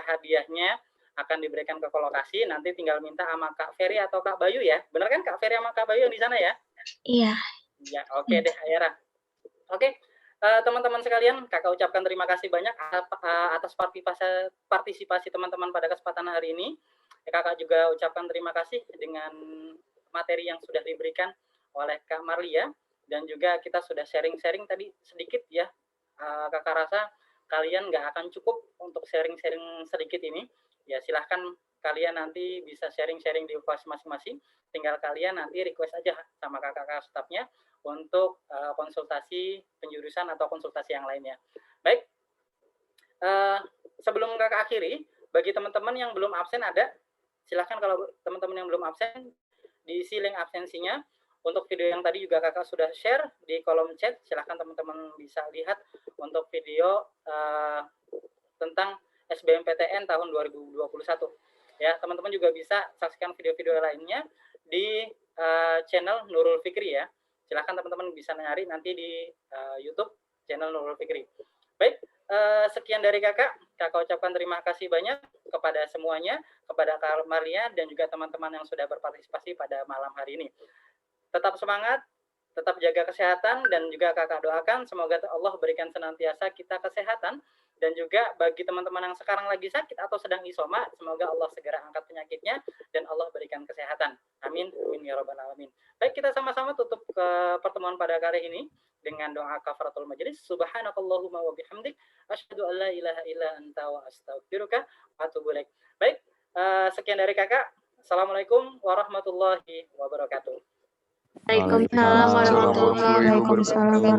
hadiahnya akan diberikan ke kolokasi. Nanti tinggal minta sama Kak Ferry atau Kak Bayu ya. Benar kan Kak Ferry sama Kak Bayu yang di sana ya? Iya. Ya, oke deh Ayara. Oke, teman-teman sekalian, kakak ucapkan terima kasih banyak atas partisipasi teman-teman pada kesempatan hari ini. Kakak juga ucapkan terima kasih dengan materi yang sudah diberikan oleh Kak Marlia. Dan juga kita sudah sharing-sharing tadi sedikit ya. Kakak rasa kalian nggak akan cukup untuk sharing-sharing sedikit ini. Ya silahkan kalian nanti bisa sharing-sharing di kelas masing-masing. Tinggal kalian nanti request aja sama kakak-kakak stafnya untuk konsultasi penjurusan atau konsultasi yang lainnya. Baik, sebelum kakak akhiri, bagi teman-teman yang belum absen ada, silahkan kalau teman-teman yang belum absen diisi link absensinya. Untuk video yang tadi juga kakak sudah share di kolom chat, silahkan teman-teman bisa lihat untuk video tentang SBMPTN tahun 2021. Ya, teman-teman juga bisa saksikan video-video lainnya di channel Nurul Fikri ya. Silahkan teman-teman bisa nyari nanti di YouTube channel Nurul Fikri. Baik, sekian dari kakak ucapkan terima kasih banyak kepada semuanya, kepada Kak Marlia dan juga teman-teman yang sudah berpartisipasi pada malam hari ini. Tetap semangat, tetap jaga kesehatan, dan juga kakak doakan semoga Allah berikan senantiasa kita kesehatan, dan juga bagi teman-teman yang sekarang lagi sakit atau sedang isoma, semoga Allah segera angkat penyakitnya dan Allah berikan kesehatan. Amin, amin ya rabbal alamin. Baik, kita sama-sama tutup ke pertemuan pada kali ini dengan doa kafaratul majelis. Subhanakallahumma wa bihamdik, asyhadu an la ilaha illa anta wa astaghfiruka wa atubu ilaik. Baik, sekian dari kakak. Assalamualaikum warahmatullahi wabarakatuh. Waalaikumsalam warahmatullahi wabarakatuh.